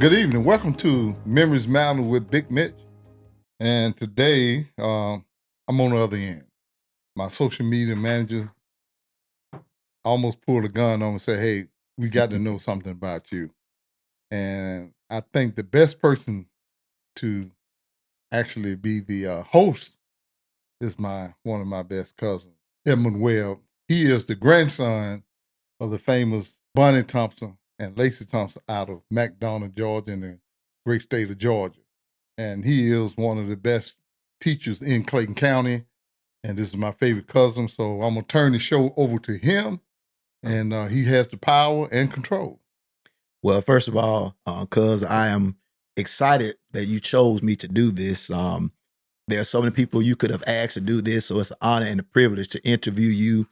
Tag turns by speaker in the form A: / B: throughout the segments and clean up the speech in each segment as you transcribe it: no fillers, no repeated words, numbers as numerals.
A: Good evening. Welcome to Memories Mountain with Big Mitch. And today, I'm on the other end. My social media manager almost pulled a gun on me and said, "Hey, we got to know something about you." And I think the best person to actually be the host is one of my best cousins, Edmund Webb. He is the grandson of the famous Bonnie Thompson and Lacey Thompson out of McDonough, Georgia, in the great state of Georgia. And he is one of the best teachers in Clayton County. And this is my favorite cousin. So I'm going to turn the show over to him. And he has the power and control.
B: Well, first of all, cuz I am excited that you chose me to do this. There are so many people you could have asked to do this, so it's an honor and a privilege to interview you.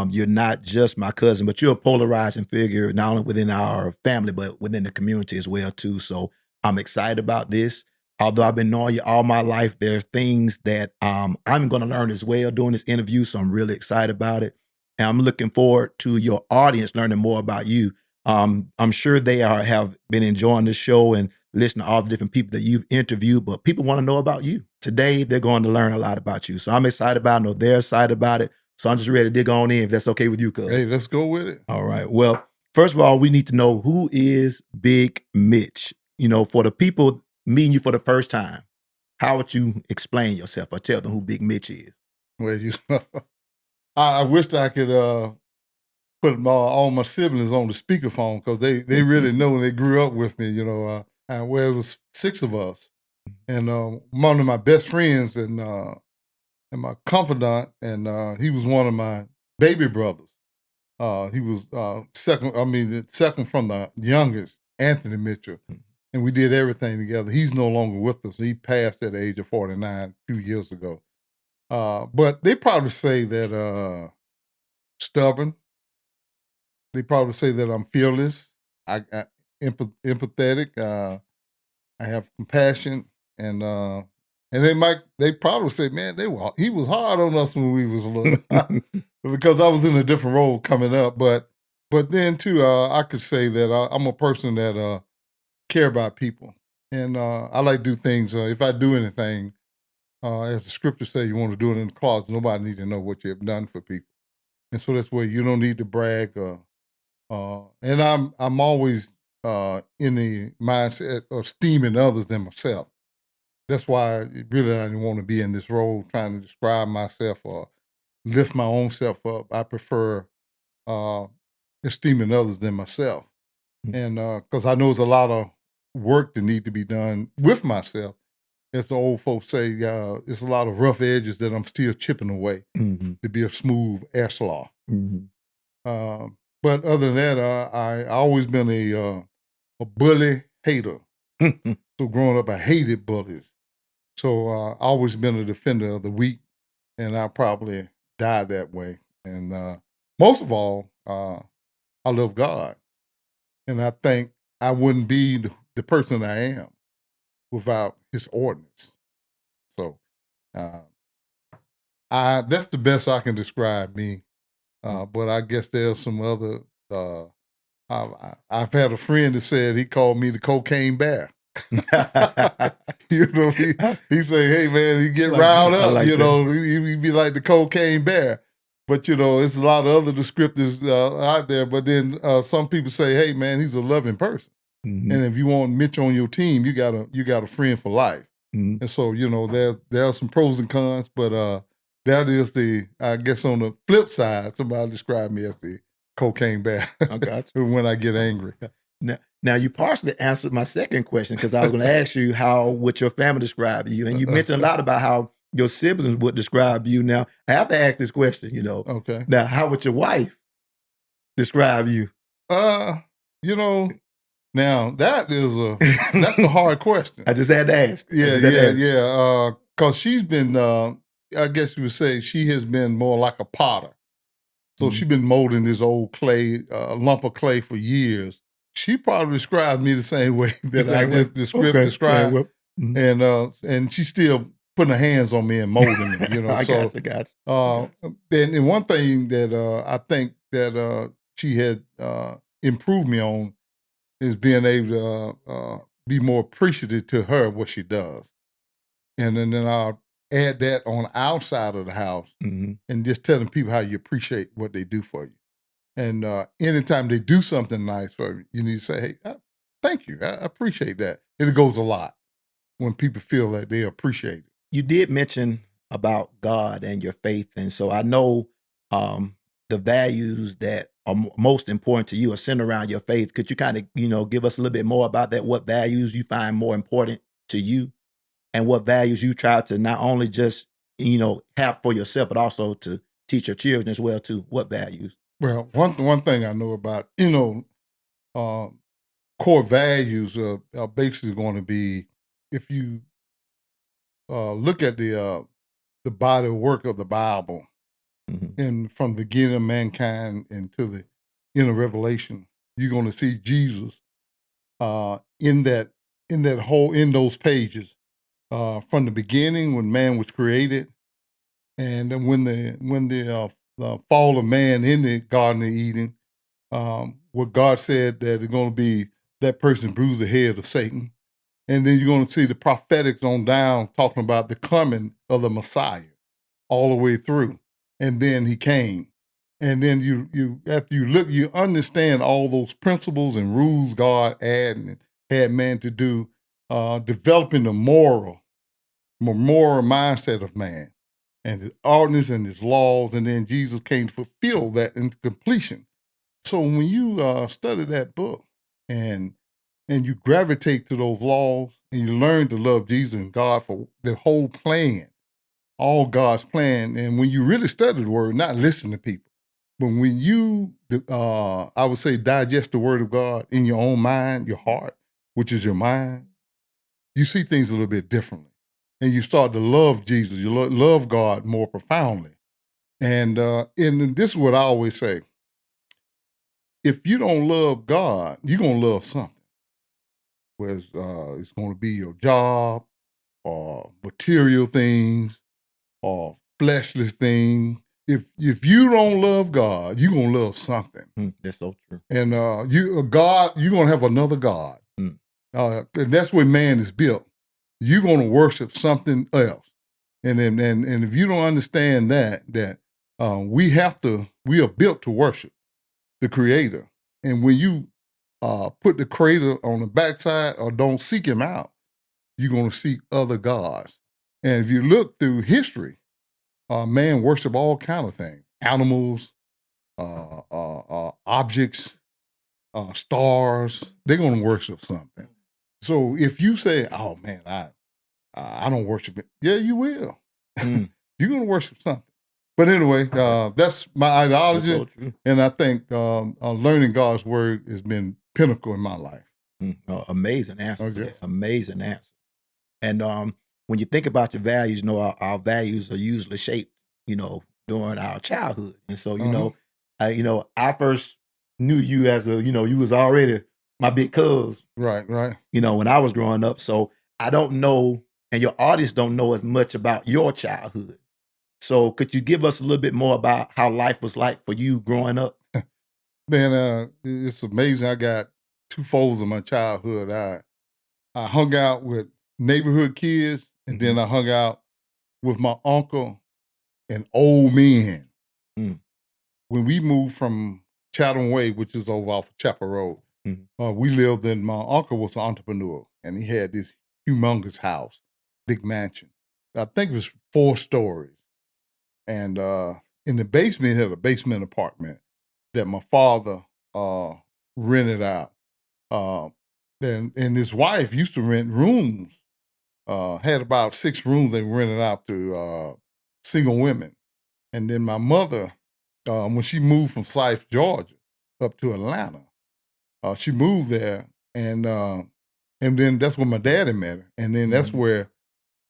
B: You're not just my cousin, but you're a polarizing figure, not only within our family, but within the community as well, too. So I'm excited about this. Although I've been knowing you all my life, there are things that I'm going to learn as well during this interview, so I'm really excited about it. And I'm looking forward to your audience learning more about you. I'm sure they have been enjoying this show and listening to all the different people that you've interviewed, but people want to know about you. Today, they're going to learn a lot about you. So I'm excited about it. I know they're excited about it. So I'm just ready to dig on in, if that's okay with you, cuz.
A: Hey, let's go with it.
B: All right. Well, first of all, we need to know, who is Big Mitch? You know, for the people meeting you for the first time, how would you explain yourself or tell them who Big Mitch is?
A: Well, I wished I could put all my siblings on the speakerphone because they really know, they grew up with me, well, it was 6 of us. And one of my best friends and my confidant, and he was one of my baby brothers. He was second from the youngest, Anthony Mitchell. And we did everything together. He's no longer with us. He passed at the age of 49 a few years ago. But they probably say that stubborn. They probably say that I'm fearless. I empathetic. I have compassion, and they probably say, man, he was hard on us when we was little, because I was in a different role coming up. But then too, I could say that I'm a person that care about people, and I like to do things. If I do anything, as the scripture says, you want to do it in the closet. Nobody needs to know what you have done for people, and so that's where you don't need to brag. And I'm always in the mindset of esteeming others than myself. That's why really I didn't want to be in this role trying to describe myself or lift my own self up. I prefer esteeming others than myself. And because I know there's a lot of work that need to be done with myself. As the old folks say, it's a lot of rough edges that I'm still chipping away to be a smooth airslaw. But other than that, I always been a bully hater. So growing up, I hated bullies. So I always been a defender of the weak, and I probably died that way. And most of all, I love God, and I think I wouldn't be the person I am without His ordinance. So that's the best I can describe me. But I guess there's some other. I've had a friend that said he called me the cocaine bear. He say, "Hey man, you get riled up,
B: like
A: he be like the cocaine bear." But it's a lot of other descriptors out there. But then some people say, "Hey man, he's a loving person." And if you want Mitch on your team, you got a friend for life. And so there are some pros and cons, but that is I guess on the flip side, somebody described me as the cocaine bear.
B: I got
A: you. When I get angry.
B: Now you partially answered my second question, because I was going to ask you, how would your family describe you? And you mentioned a lot about how your siblings would describe you. Now I have to ask this question,
A: Okay.
B: Now, how would your wife describe you?
A: Now that's a hard question.
B: I just had to ask.
A: Yeah. Because she's been, I guess you would say, she has been more like a potter. So she's been molding this old clay, lump of clay for years. She probably describes me the same way that I just described. And she's still putting her hands on me and molding me.
B: I got you.
A: And one thing that I think that she had improved me on is being able to be more appreciative to her of what she does. And then I'll add that on our side of the house
B: Mhm.
A: and just telling people how you appreciate what they do for you. And anytime they do something nice for you, you need to say, hey, thank you. I appreciate that. And it goes a lot when people feel that they appreciate it.
B: You did mention about God and your faith, and so I know the values that are most important to you are centered around your faith. Could you kind of, give us a little bit more about that? What values you find more important to you, and what values you try to not only just have for yourself, but also to teach your children as well too. What values?
A: Well, one thing I know about, um, core values are basically going to be if you look at the body of work of the Bible
B: Mhm.
A: and from the beginning of mankind into the inner revelation, you're going to see Jesus in in those pages from the beginning when man was created, and then the fall of man in the Garden of Eden, what God said that it's going to be that person bruise the head of Satan. And then you're going to see the prophetics on down talking about the coming of the Messiah all the way through. And then he came. And then you after you look, you understand all those principles and rules God had man to do, developing the moral mindset of man and his ordinance and his laws. And then Jesus came to fulfill that into completion. So when you study that book and you gravitate to those laws and you learn to love Jesus and God for the whole plan, all God's plan, and when you really study the word, not listen to people, but when you, I would say, digest the word of God in your own mind, your heart, which is your mind, you see things a little bit differently. And you start to love Jesus, you love God more profoundly. And this is what I always say: if you don't love God, you're gonna love something. Whether it's going to be your job, or material things, or fleshless things. If you don't love God, you're gonna love something.
B: That's so true.
A: And God, you're gonna have another God.
B: Mm.
A: And that's where man is built. You're gonna worship something else. And if you don't understand that we are built to worship the Creator. And when you put the Creator on the backside or don't seek Him out, you're gonna seek other gods. And if you look through history, man worship all kind of things: animals, objects, stars. They're gonna worship something. So if you say, "Oh man, I don't worship it," yeah, you will.
B: Mm.
A: You're gonna worship something. But anyway, that's my
B: That's
A: ideology,
B: so true.
A: and I think learning God's word has been pinnacle in my life.
B: Amazing answer for
A: Okay.
B: that. Amazing answer. And when you think about your values, our values are usually shaped, during our childhood. And so,
A: Uh-huh.
B: I first knew you as you was already my big cuz,
A: Right, right.
B: when I was growing up. So I don't know, and your audience don't know as much about your childhood. So could you give us a little bit more about how life was like for you growing up?
A: Man, it's amazing. I got two folds of my childhood. I hung out with neighborhood kids, and then
B: Mhm.
A: I hung out with my uncle and old men.
B: Mm.
A: When we moved from Chatham Way, which is over off of Chapel Road,
B: Mhm.
A: we lived in, my uncle was an entrepreneur, and he had this humongous house, big mansion. I think it was 4 stories. And in the basement, he had a basement apartment that my father rented out. Uh, and his wife used to rent rooms, had about 6 rooms they rented out to single women. And then my mother, when she moved from Slife, Georgia, up to Atlanta, she moved there, and then that's where my daddy met her, and then that's
B: Mhm.
A: where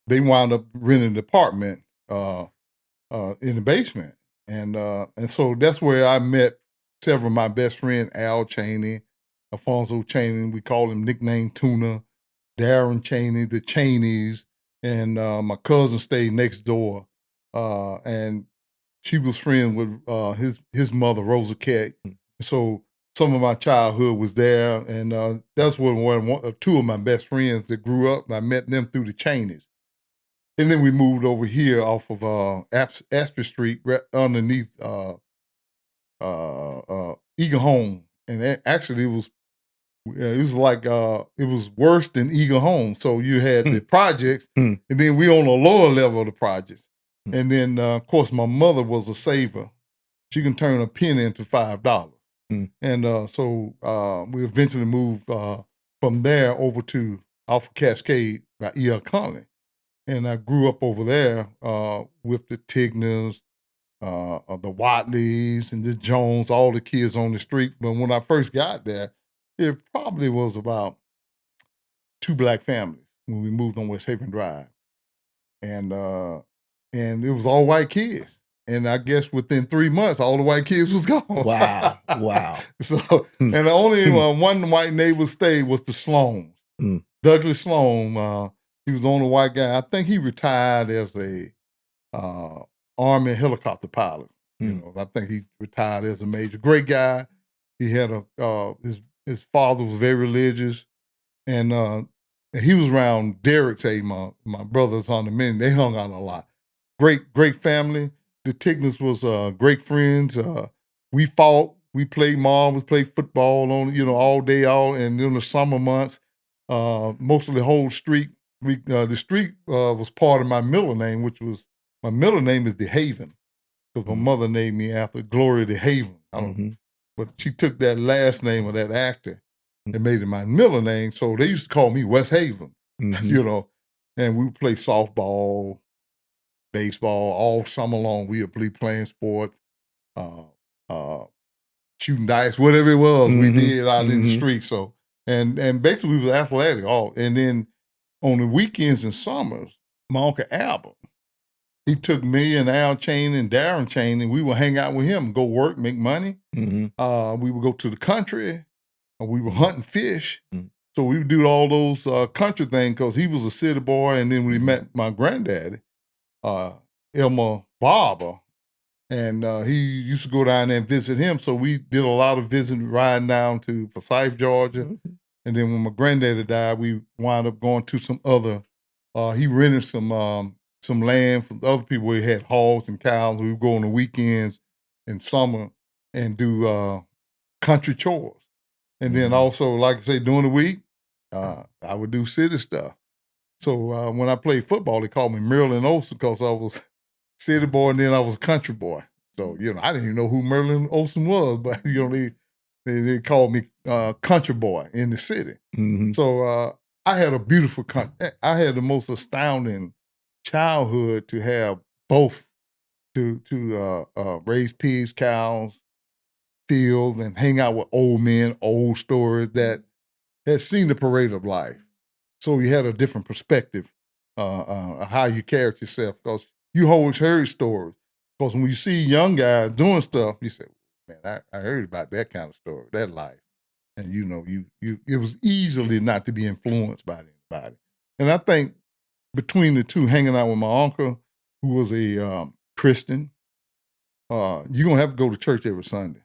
A: they wound up renting an apartment in the basement, and so that's where I met several of my best friends: Al Cheney, Alfonso Cheney. We call him nickname Tuna, Darren Cheney, the Cheneys, and my cousin stayed next door, and she was friends with his mother, Rosa Cat.
B: Mm.
A: So some of my childhood was there, and that's when two of my best friends that grew up. I met them through the Cheneys, and then we moved over here off of Asper Street, right underneath Eagle Home, and actually it was like it was worse than Eagle Home. So you had the projects, and then we on a lower level of the projects, and then of course my mother was a saver. She can turn a penny into $5, and so we eventually moved from there over to Alpha Cascade by E.L. Conley, and I grew up over there with the Tigners, the Watleys and the Jones, all the kids on the street. But when I first got there, it probably was about 2 black families when we moved on West Haven Drive, and it was all white kids. And I guess within 3 months, all the white kids was gone.
B: Wow. Wow.
A: So, and the only one white neighbor stayed was the Sloans. Douglas Sloan, he was the only white guy. I think he retired as a Army helicopter pilot. You know, I think he retired as a major. Great guy. He had his father was very religious, and he was around Derek's age. My brothers on the men, they hung out a lot. Great family. The Tigners was great friends. We fought. We played marbles, played football on all day, and in the summer months, most of the whole street. The street was part of my middle name, which was my middle name is DeHaven, because my mother named me after Gloria DeHaven. I don't know, but she took that last name of that actor and made it my middle name. So they used to call me West Haven, and we would play softball, baseball all summer long. We would be playing sports, shooting dice, whatever it was, we did out in the street. So and basically we was athletic all. And then on the weekends and summers, my Uncle Albert, he took me and Al Chain and Darren Chain, and we would hang out with him, go work, make money. We would go to the country, and we would hunt and fish. So we would do all those country things because he was a city boy. And then we met my granddaddy, Elmer Barber, and he used to go down there and visit him. So we did a lot of visiting, riding down to Forsyth, Georgia. And then when my granddaddy died, we wound up going to some other. He rented some land from other people where he had hogs and cows. We would go on the weekends in summer and do country chores. And then also, like I say, during the week, I would do city stuff. So when I played football, they called me Merlin Olsen because I was city boy and then I was a country boy. So, I didn't even know who Merlin Olsen was, but, they called me country boy in the city. So I had a beautiful I had the most astounding childhood to have both to raise pigs, cows, fields, and hang out with old men, old stories that had seen the parade of life. So you had a different perspective how you carried yourself because you always heard stories. Because when you see young guys doing stuff, you say, man, I heard about that kind of story, that life. And it was easily not to be influenced by anybody. And I think between the two, hanging out with my uncle, who was a Christian, you're going to have to go to church every Sunday.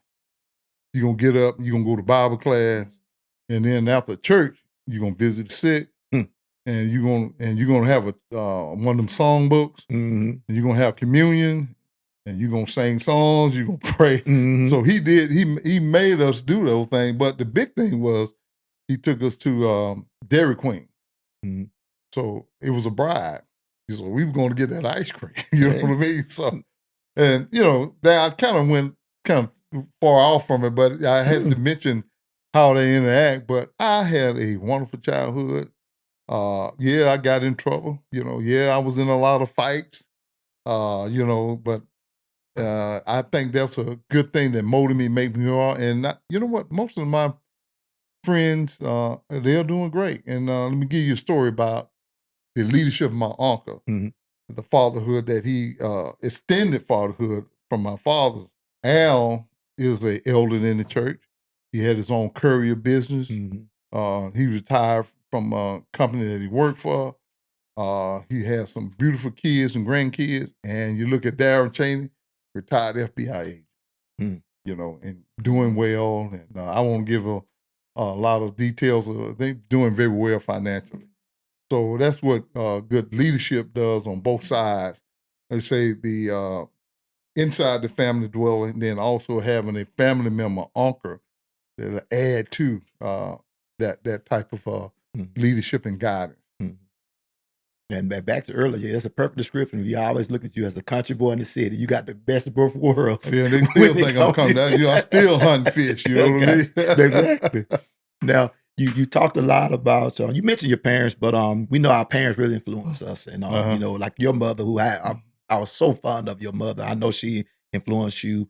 A: You're going to get up, you're going to go to Bible class, and then after church, you're going to visit the sick, and you're going to have one of them song books, and you're going to have communion, and you're going to sing songs, you're going to pray. So he made us do those things, but the big thing was he took us to Dairy Queen. So it was a bribe. So we were going to get that ice cream, you know what I mean? So, and I kind of went far off from it, but I had to mention how they interact. But I had a wonderful childhood. I got in trouble. I was in a lot of fights. But I think that's a good thing that molded me, made me who I are. And you know what? Most of my friends, they're doing great. And let me give you a story about the leadership of my uncle, the fatherhood that he extended fatherhood from my father's. Al is an elder in the church. He had his own courier business. He retired from a company that he worked for. He had some beautiful kids and grandkids. And you look at Darren Cheney, retired FBI agent. and doing well. And I won't give a lot of details. They're doing very well financially. So that's what good leadership does on both sides. They say the inside the family dwelling, then also having a family member anchor that'll add to that type of
B: Mhm.
A: leadership and guidance.
B: Mhm. And back to earlier, that's a perfect description. We always look at you as a country boy in the city. You got the best of both worlds.
A: Yeah, they
B: when
A: still
B: it
A: think I'm coming down. I'm still hunting fish. You know what I mean?
B: Exactly. Now, you talked a lot about you mentioned your parents, but we know our parents really influence us, and
A: Uh-huh.
B: like your mother, who I was so fond of your mother. I know she influenced you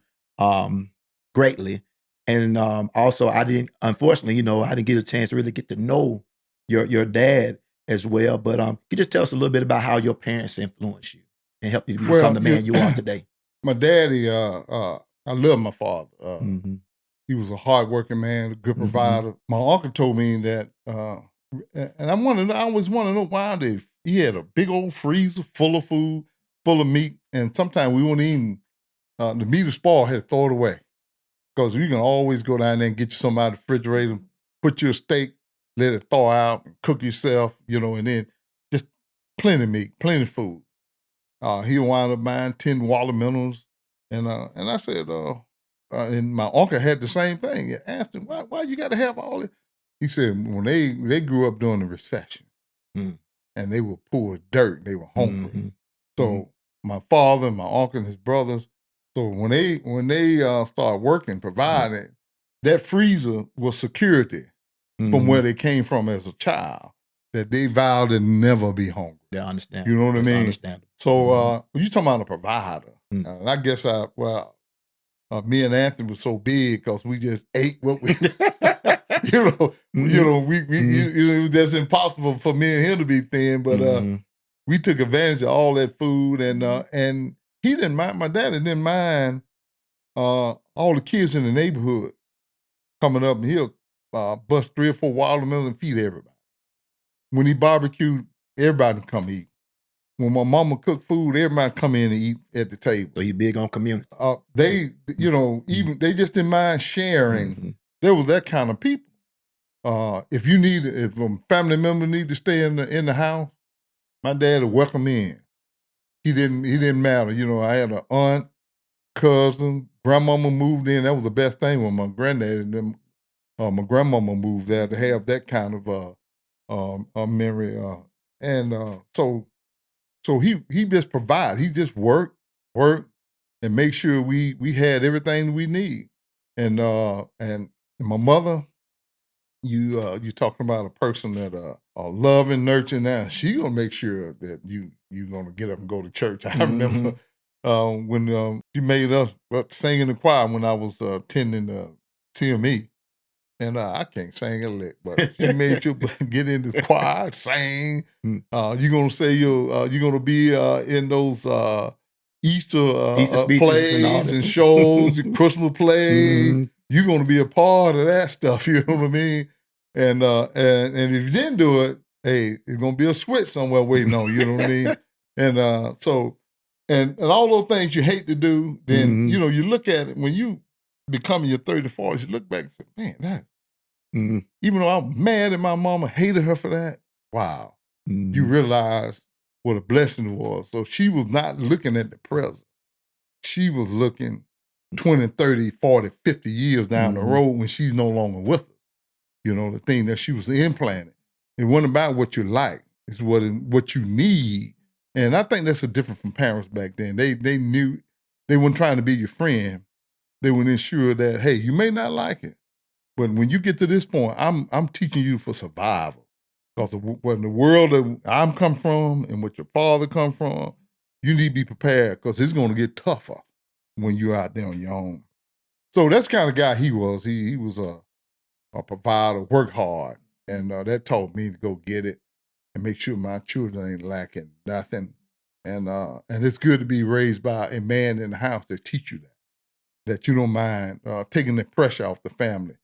B: greatly, and also I didn't, unfortunately, I didn't get a chance to really get to know your dad as well. But can you just tell us a little bit about how your parents influenced you and helped you to become
A: Well,
B: the man you are today?
A: my daddy, I love my father.
B: Mm-hmm.
A: He was a hardworking man, a good
B: Mm-hmm.
A: provider. My uncle told me that, and I always want to know why he had a big old freezer full of food, full of meat, and sometimes we wouldn't even, the meat was spoiled, had to throw it away. Because you can always go down there and get you some out of the refrigerator, put you a steak, let it thaw out, and cook yourself, and then just plenty of meat, plenty of food. He'll wind up buying 10 watermelons. And I said, and my uncle had the same thing. He asked him, why you got to have all this? He said, when they grew up during the recession
B: Mm.
A: and they were poor as dirt, they were hungry.
B: Mhm.
A: So my father, my uncle, and his brothers, so when they started working, providing, that freezer was security from where they came from as a child, that they vowed to never be hungry.
B: Yeah, I understand.
A: You know what I
B: That's
A: mean?
B: understandable.
A: So you talking about a provider.
B: Mm.
A: And I guess me and Anthony was so big because we just ate what we, it was just impossible for me and him to be thin, but we took advantage of all that food, and he didn't mind. My daddy didn't mind all the kids in the neighborhood coming up, and he'll bust 3 or 4 watermelons and feed everybody. When he barbecued, everybody come eat. When my mama cooked food, everybody come in and eat at the table.
B: So you big on community.
A: They, even they just didn't mind sharing.
B: Mhm.
A: There was that kind of people. If a family member need to stay in the house, my dad would welcome in. He didn't matter. I had an aunt, cousin, grandmama moved in. That was the best thing when my granddad and them, my grandmama moved there to have that kind of a memory. So he just provide. He just work, and make sure we had everything we need. And my mother, you talking about a person that love and nurture. Now she gonna make sure that you gonna get up and go to church. I remember when she made us sing in the choir when I was attending CME. And I can't sing a lick, but she made you get in this choir, sing. You're gonna say you're gonna be in those Easter
B: Easter speeches and all
A: plays
B: that.
A: and shows, Christmas plays.
B: Mhm.
A: You're gonna be a part of that stuff. You know what I mean? And if you didn't do it, hey, it's gonna be a switch somewhere waiting on you. You know what I mean? And so and all those things you hate to do, then
B: Mhm.
A: you look at it when you become your 30, 40s, you look back and say, man, that.
B: Mhm.
A: Even though I'm mad at my mama, hated her for that, wow, you
B: Mhm.
A: realize what a blessing it was. So she was not looking at the present. She was looking 20, 30, 40, 50 years down the road when she's no longer with us. The thing that she was implanted. It wasn't about what you like. It's what you need. And I think that's a different from parents back then. They knew they weren't trying to be your friend. They would ensure that, hey, you may not like it, but when you get to this point, I'm teaching you for survival. Because when the world that I'm come from and what your father come from, you need to be prepared because it's going to get tougher when you're out there on your own. So that's the kind of guy he was. He was a provider, work hard, and that taught me to go get it and make sure my children ain't lacking nothing. And it's good to be raised by a man in the house that teach you that you don't mind taking the pressure off the family,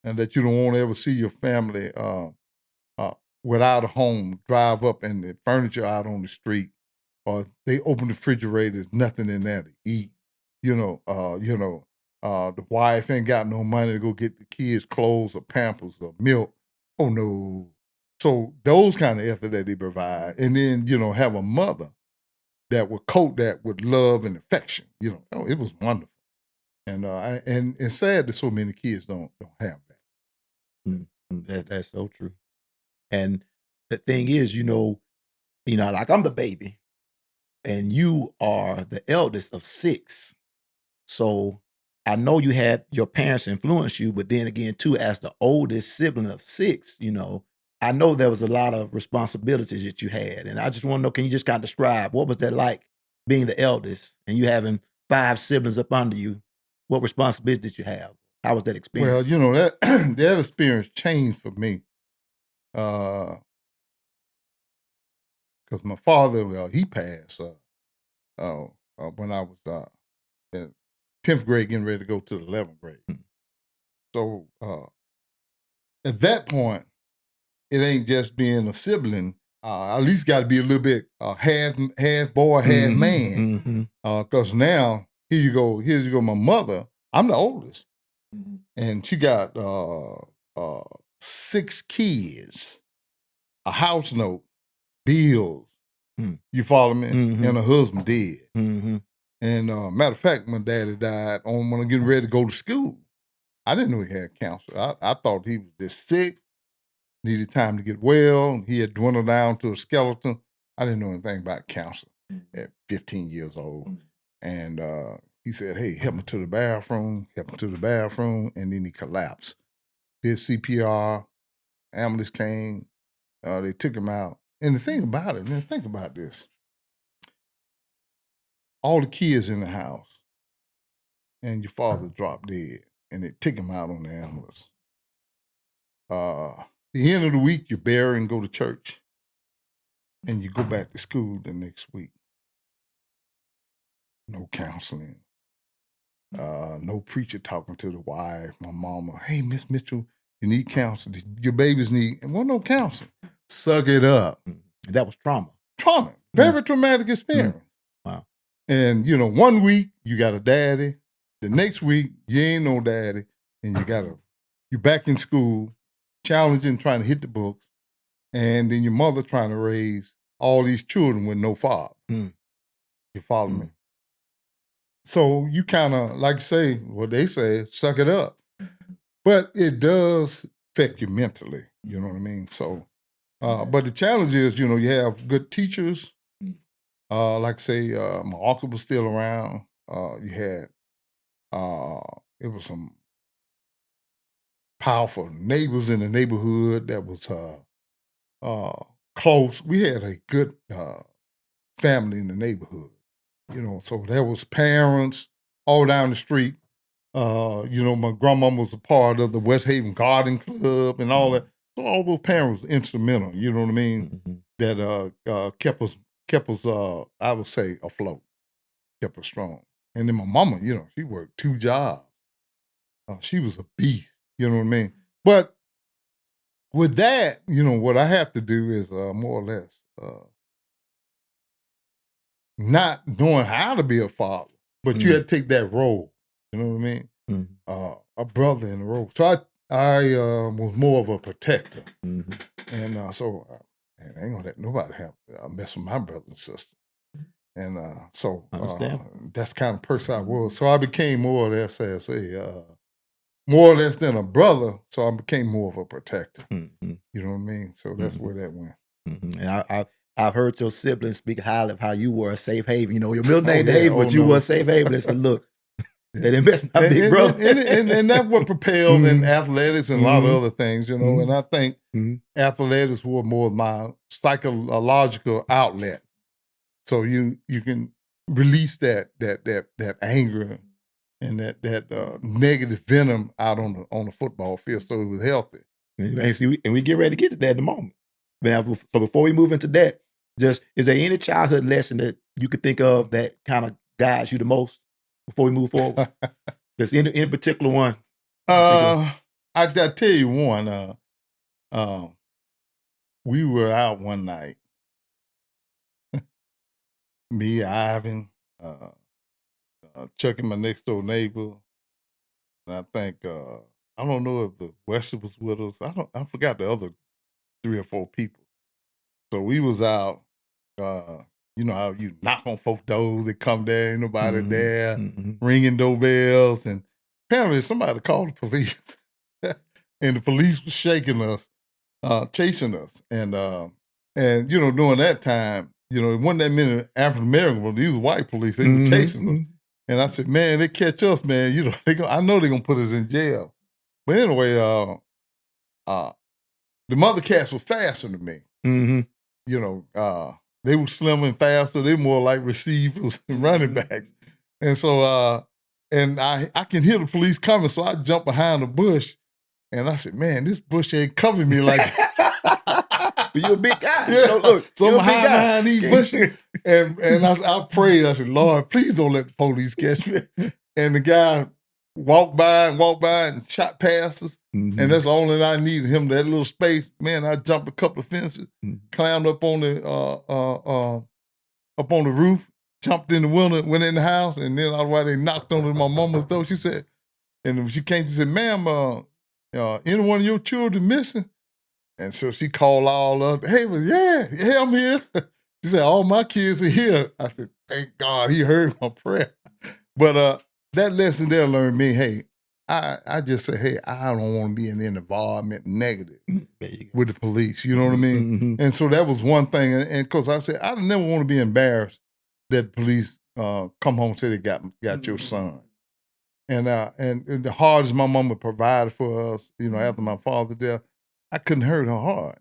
A: and that you don't want to ever see your family uh, without a home, drive up and the furniture out on the street, or they open the refrigerator, there's nothing in there to eat. The wife ain't got no money to go get the kids clothes or Pampers or milk. Oh no. So those kind of ethics that they provide. And then, have a mother that would coat that with love and affection. It was wonderful. And and sad that so many kids don't have that.
B: That's so true. And the thing is, like I'm the baby, and you are the eldest of 6. So I know you had your parents influence you, but then again, too, as the oldest sibling of 6, I know there was a lot of responsibilities that you had. And I just want to know, can you just kind of describe what was that like being the eldest and you having 5 siblings up under you? What responsibilities did you have? How was that experience?
A: Well, that that experience changed for me. Because my father, he passed when I was in 10th grade, getting ready to go to the 11th grade. So at that point, it ain't just being a sibling. At least got to be a little bit half boy, half man. Because now here you go, my mother. I'm the oldest, and she got 6 kids, a house note, bills. You follow me? And a husband dead. And matter of fact, my daddy died when I was getting ready to go to school. I didn't know he had cancer. I thought he was just sick, needed time to get well. He had dwindled down to a skeleton. I didn't know anything about cancer at 15 years old. And he said, hey, help me to the bathroom, and then he collapsed. Did CPR, ambulance came, they took him out. And the thing about it, man, think about this. All the kids in the house, and your father dropped dead, and they took him out on the ambulance. The end of the week, you bury and go to church, and you go back to school the next week. No counseling. No preacher talking to the wife, my mama. Hey, Miss Mitchell, you need counseling. Your babies need, and no counseling. Suck it up.
B: That was trauma.
A: Trauma. Very traumatic experience.
B: Wow.
A: And, 1 week, you got a daddy. The next week, you ain't no daddy. And you back in school, challenging, trying to hit the books. And then your mother trying to raise all these children with no father. You follow me? So you kind of, like say, what they say, suck it up. But it does affect you mentally. You know what I mean? So, but the challenge is, you have good teachers. Like say, my uncle was still around. You had, it was some powerful neighbors in the neighborhood that was close. We had a good family in the neighborhood, so there was parents all down the street. My grandmama was a part of the West Haven Garden Club and all that. So all those parents were instrumental, you know what I mean? That kept us, I would say, afloat, kept us strong. And then my mama, she worked 2 jobs. She was a beast, you know what I mean? But with that, what I have to do is more or less not knowing how to be a father, but you had to take that role, you know what I mean? A brother in the role. So I was more of a protector. And so I ain't gonna let nobody mess with my brother and sister. And so that's the kind of person I was. So I became more or less more or less than a brother. So I became more of a protector. You know what I mean? So that's where that went.
B: And I've heard your siblings speak highly of how you were a safe haven. Your middle name Haven, but you were a safe haven. They said, look, they didn't mess my big brother.
A: And that's what propelled in athletics and a lot of other things, And I think athletics were more of my psychological outlet. So you can release that anger and that negative venom out on the football field, so it was healthy.
B: And we get ready to get to that in a moment. So before we move into that, is there any childhood lesson that you could think of that kind of guides you the most before we move forward? There's any particular one?
A: I tell you one. We were out one night. Me, Ivan, Chucky, my next door neighbor, And I think I don't know if the Wesley was with us. I forgot the other 3 or 4 people. So we was out. You know how you knock on folks' doors, they come there, ain't nobody there, ringing doorbells, and apparently somebody called the police, and the police was shaking us, chasing us, and you know during that time, you know, it wasn't that many African Americans, but these white police, they were chasing us, and I said, man, they catch us, man, you know, I know they're gonna put us in jail, but anyway, the mother cats was faster than me. You know, they were slimmer and faster. They more like receivers and running backs. And so, and I can hear the police coming, so I jump behind the bush, and I said, man, this bush ain't covering me like
B: But you're a big guy.
A: yeah.
B: So look,
A: So
B: you're
A: I'm
B: a big guy.
A: behind these bushes, and I prayed. I said, Lord, please don't let the police catch me. And the guy walked by and shot past us. And that's the only thing I needed, him that little space. Man, I jumped a couple of fences, climbed up on the roof, jumped in the window, went in the house, and then while they knocked on my mama's door, she said, and she came, she said, ma'am, any one of your children missing? And so she called all up, hey, well, yeah, I'm here. She said, all my kids are here. I said, thank God he heard my prayer. But that lesson there learned me, hey, I just say, hey, I don't want to be in an involvement negative with the police. You know what I mean? And so that was one thing. And because I said, I never want to be embarrassed that police come home and say they got your son. And the hardest my mama provided for us, you know, after my father death, I couldn't hurt her heart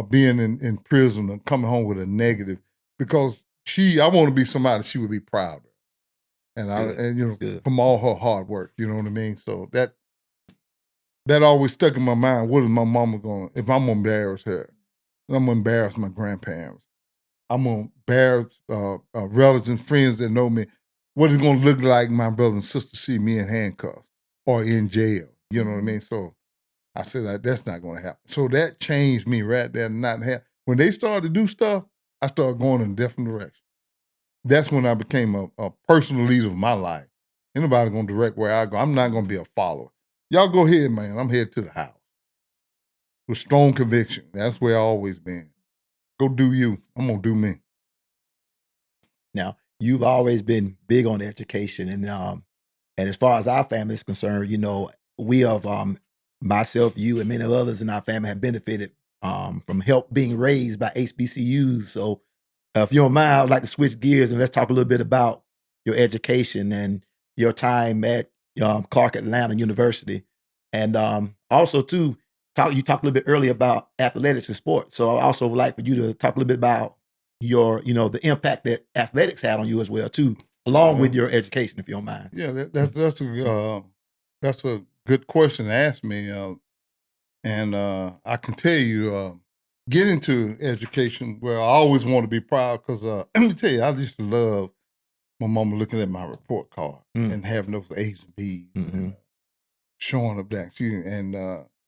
A: being in prison and coming home with a negative, because I want to be somebody she would be proud of. And you know, from all her hard work, you know what I mean? So that always stuck in my mind. What is my mama going, if I'm gonna embarrass her, I'm gonna embarrass my grandparents. I'm gonna embarrass relatives and friends that know me. What is it gonna look like my brother and sister see me in handcuffs or in jail? You know what I mean? So I said, that's not gonna happen. So that changed me right there. When they started to do stuff, I started going in a different direction. That's when I became a personal leader of my life. Ain't nobody gonna direct where I go. I'm not gonna be a follower. Y'all go ahead, man. I'm headed to the house with strong conviction. That's where I always been. Go do you. I'm gonna do me.
B: Now, you've always been big on education, and as far as our family is concerned, you know, we have myself, you, and many others in our family have benefited from help being raised by HBCUs. So, if you don't mind, I'd like to switch gears and let's talk a little bit about your education and your time at Clark Atlanta University, and also too you talked a little bit earlier about athletics and sports. So I also would like for you to talk a little bit about your, you know, the impact that athletics had on you as well too, along with your education, if you don't mind.
A: Yeah, that's a good question to ask me, and I can tell you, get into education where I always want to be proud, because let me tell you, I just love my mama looking at my report card and having those A's and B's and showing up that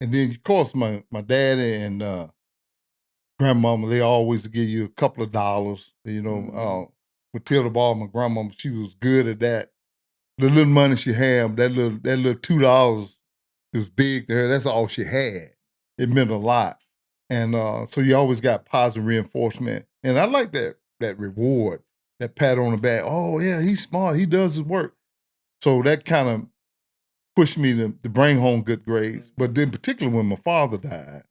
A: and then of course my daddy and grandmama, they always give you a couple of dollars, you know. Matilda Ball, my grandmama, she was good at that. The little money she had, that little $2 was big to her. That's all she had. It meant a lot. And so you always got positive reinforcement. And I like that reward, that pat on the back. Oh yeah, he's smart. He does his work. So that kind of pushed me to bring home good grades. But then particularly when my father died,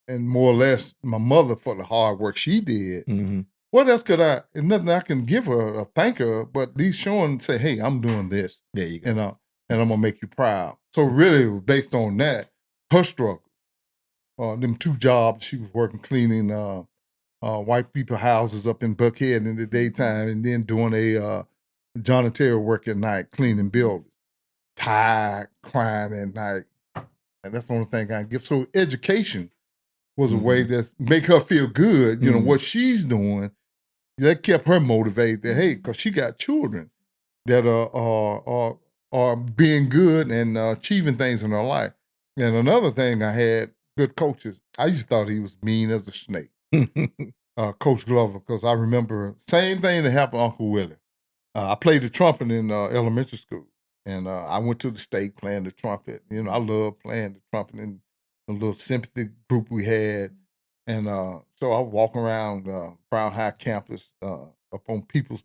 A: and more or less my mother for the hard work she did, what else could there's nothing I can give her or thank her, but these showing, say, hey, I'm doing this.
B: There you go.
A: And I'm gonna make you proud. So really it was based on that, her struggle. Them 2 jobs she was working, cleaning white people houses up in Buckhead in the daytime, and then doing a janitorial work at night, cleaning buildings. Tired, crying at night. And that's the only thing I can give. So education was a way that make her feel good. You know, what she's doing, that kept her motivated. That, hey, because she got children that are being good and achieving things in her life. And another thing, I had good coaches. I used to thought he was mean as a snake. Coach Glover, because I remember same thing that happened to Uncle Willie. I played the trumpet in elementary school, And I went to the state playing the trumpet. You know, I love playing the trumpet in the little sympathy group we had. And so I was walking around Brown High campus up on People's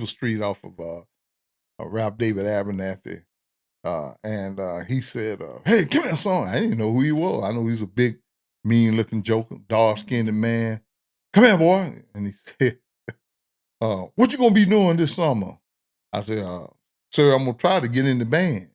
A: Street off of Ralph David Abernathy. And he said, "Hey, come here, son." I didn't know who he was. I know he's a big, mean-looking joker, dark-skinned man. "Come here, boy." And he said, "What you gonna be doing this summer?" I said, "Sir, I'm gonna try to get in the band."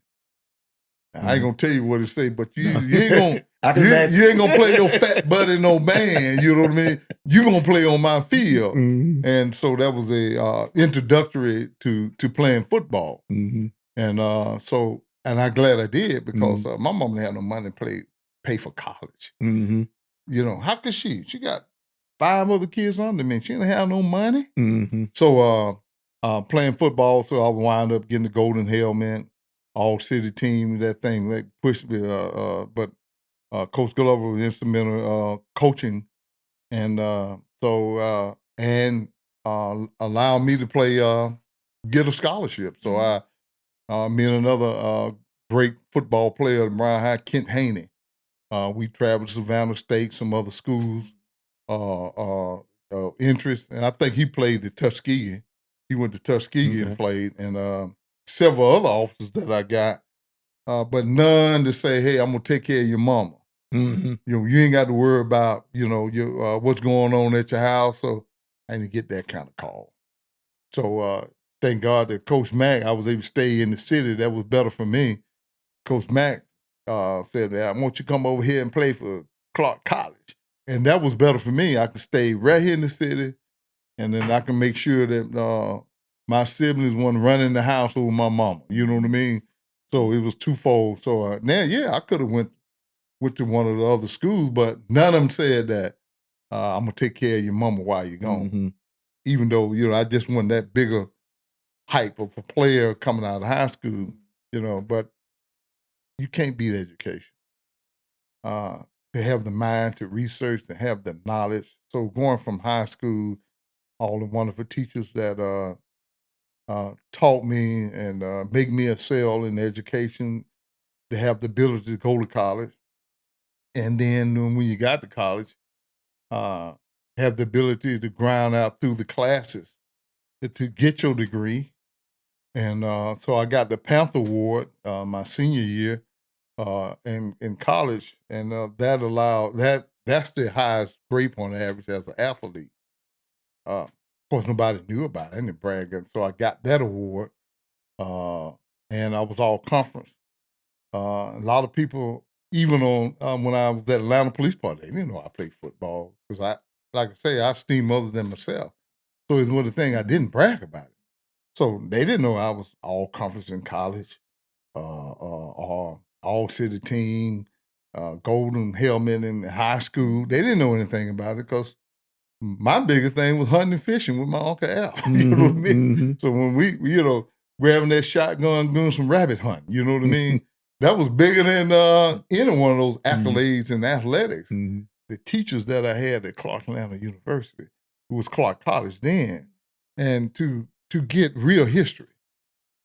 A: Now, I ain't gonna tell you what it say, but you ain't gonna you ain't gonna play your fat butt in no band. You know what I mean? You gonna play on my field. And so that was a introductory to playing football. And and I'm glad I did because my mom didn't have no money to pay for college. You know, how could she? She got 5 other kids under me. She didn't have no money. So playing football, so I wound up getting the golden helmet, all city team, that thing that pushed me. But Coach Glover was instrumental coaching, and allowed me to play, get a scholarship. So me and another great football player at Brown High, Kent Haney, we traveled to Savannah State, some other schools, interest, and I think he played at Tuskegee. He went to Tuskegee and played, and several other offers that I got, but none to say, "Hey, I'm gonna take care of your mama." You know, you ain't got to worry about your what's going on at your house. So I didn't get that kind of call. So thank God that Coach Mack, I was able to stay in the city. That was better for me. Coach Mack said, "I want you to come over here and play for Clark College," and that was better for me. I could stay right here in the city, and then I can make sure that my siblings weren't running the house over my mama. You know what I mean? So it was twofold. So now, yeah, I could have went to one of the other schools, but none of them said that I'm gonna take care of your mama while you're gone. Even though I just wasn't that bigger hype of a player coming out of high school, but you can't beat education. To have the mind to research, to have the knowledge. So going from high school, all the wonderful teachers that taught me and make me excel in education, to have the ability to go to college. And then when you got to college, have the ability to grind out through the classes to get your degree. And so I got the Panther Award my senior year in college, and that allowed that's the highest grade point average as an athlete. Of course, nobody knew about it. I didn't brag, and so I got that award, and I was all conference. A lot of people, even on when I was at Atlanta Police Department, they didn't know I played football because like I say, I esteem others than myself. So it's one of the things I didn't brag about it. So they didn't know I was all conference in college, all city team, golden helmet in high school. They didn't know anything about it because my biggest thing was hunting and fishing with my Uncle Al. You know what I mean? So when we, grabbing that shotgun, doing some rabbit hunting, you know what I mean? That was bigger than any one of those accolades in athletics. The teachers that I had at Clark Atlanta University, who was Clark College then, and to get real history,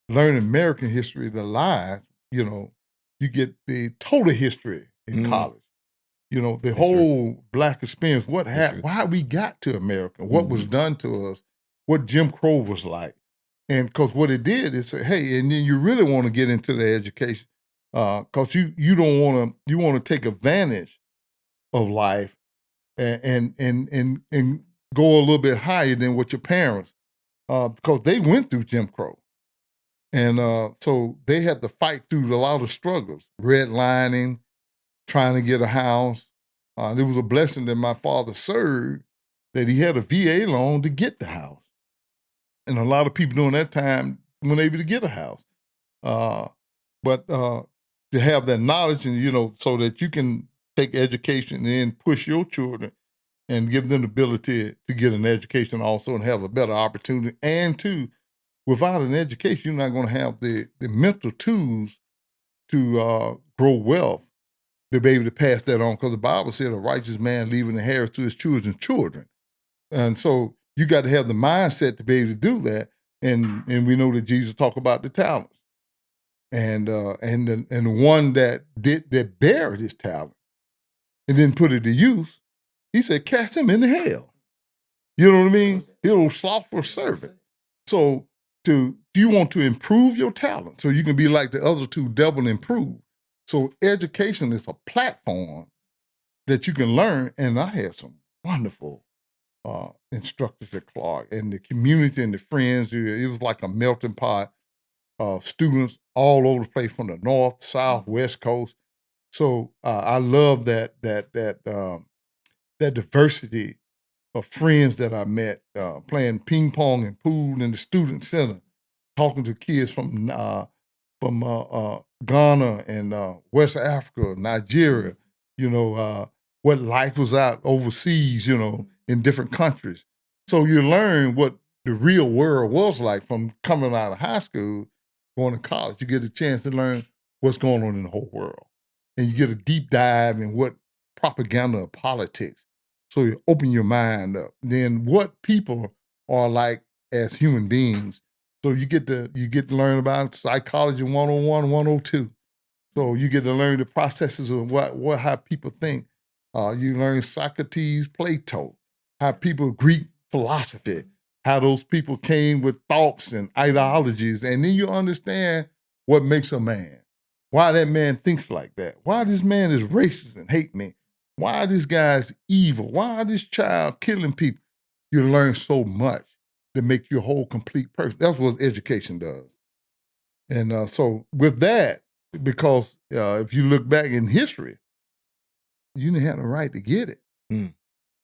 A: learn American history, the lies, you get the total history in college. The whole Black experience, what happened, why we got to America, what was done to us, what Jim Crow was like. And because what it did is say, hey, and then you really want to get into the education because you don't want to, you want to take advantage of life and go a little bit higher than what your parents, because they went through Jim Crow. And so they had to fight through a lot of struggles, redlining, trying to get a house. It was a blessing that my father served, that he had a VA loan to get the house. And a lot of people during that time weren't able to get a house. But to have that knowledge and, so that you can take education and then push your children and give them the ability to get an education also and have a better opportunity. And without an education, you're not going to have the mental tools to grow wealth, to be able to pass that on. Because the Bible said a righteous man leaving the inheritance to his children's children. And so you got to have the mindset to be able to do that. And we know that Jesus talked about the talents. And the one that buried his talent and didn't put it to use, he said, cast him into hell. You know what I mean? He'll slothful servant. So do you want to improve your talent so you can be like the other two, double improve? So education is a platform that you can learn. And I had some wonderful instructors at Clark, and the community and the friends. It was like a melting pot of students all over the place from the north, south, west coast. So I love that diversity of friends that I met playing ping pong and pool in the student center, talking to kids from Ghana and West Africa, Nigeria. You know what life was out overseas. You know, in different countries. So you learn what the real world was like from coming out of high school, going to college. You get a chance to learn what's going on in the whole world, and you get a deep dive in what propaganda of politics. So you open your mind up. Then what people are like as human beings. So you get to learn about psychology 101, 102. So you get to learn the processes of how people think. You learn Socrates, Plato, how people Greek philosophy, how those people came with thoughts and ideologies, and then you understand what makes a man. Why that man thinks like that. Why this man is racist and hate me. Why this guy's evil? Why this child killing people? You learn so much to make you a whole complete person. That's what education does. And so with that, because if you look back in history, you didn't have the right to get it. You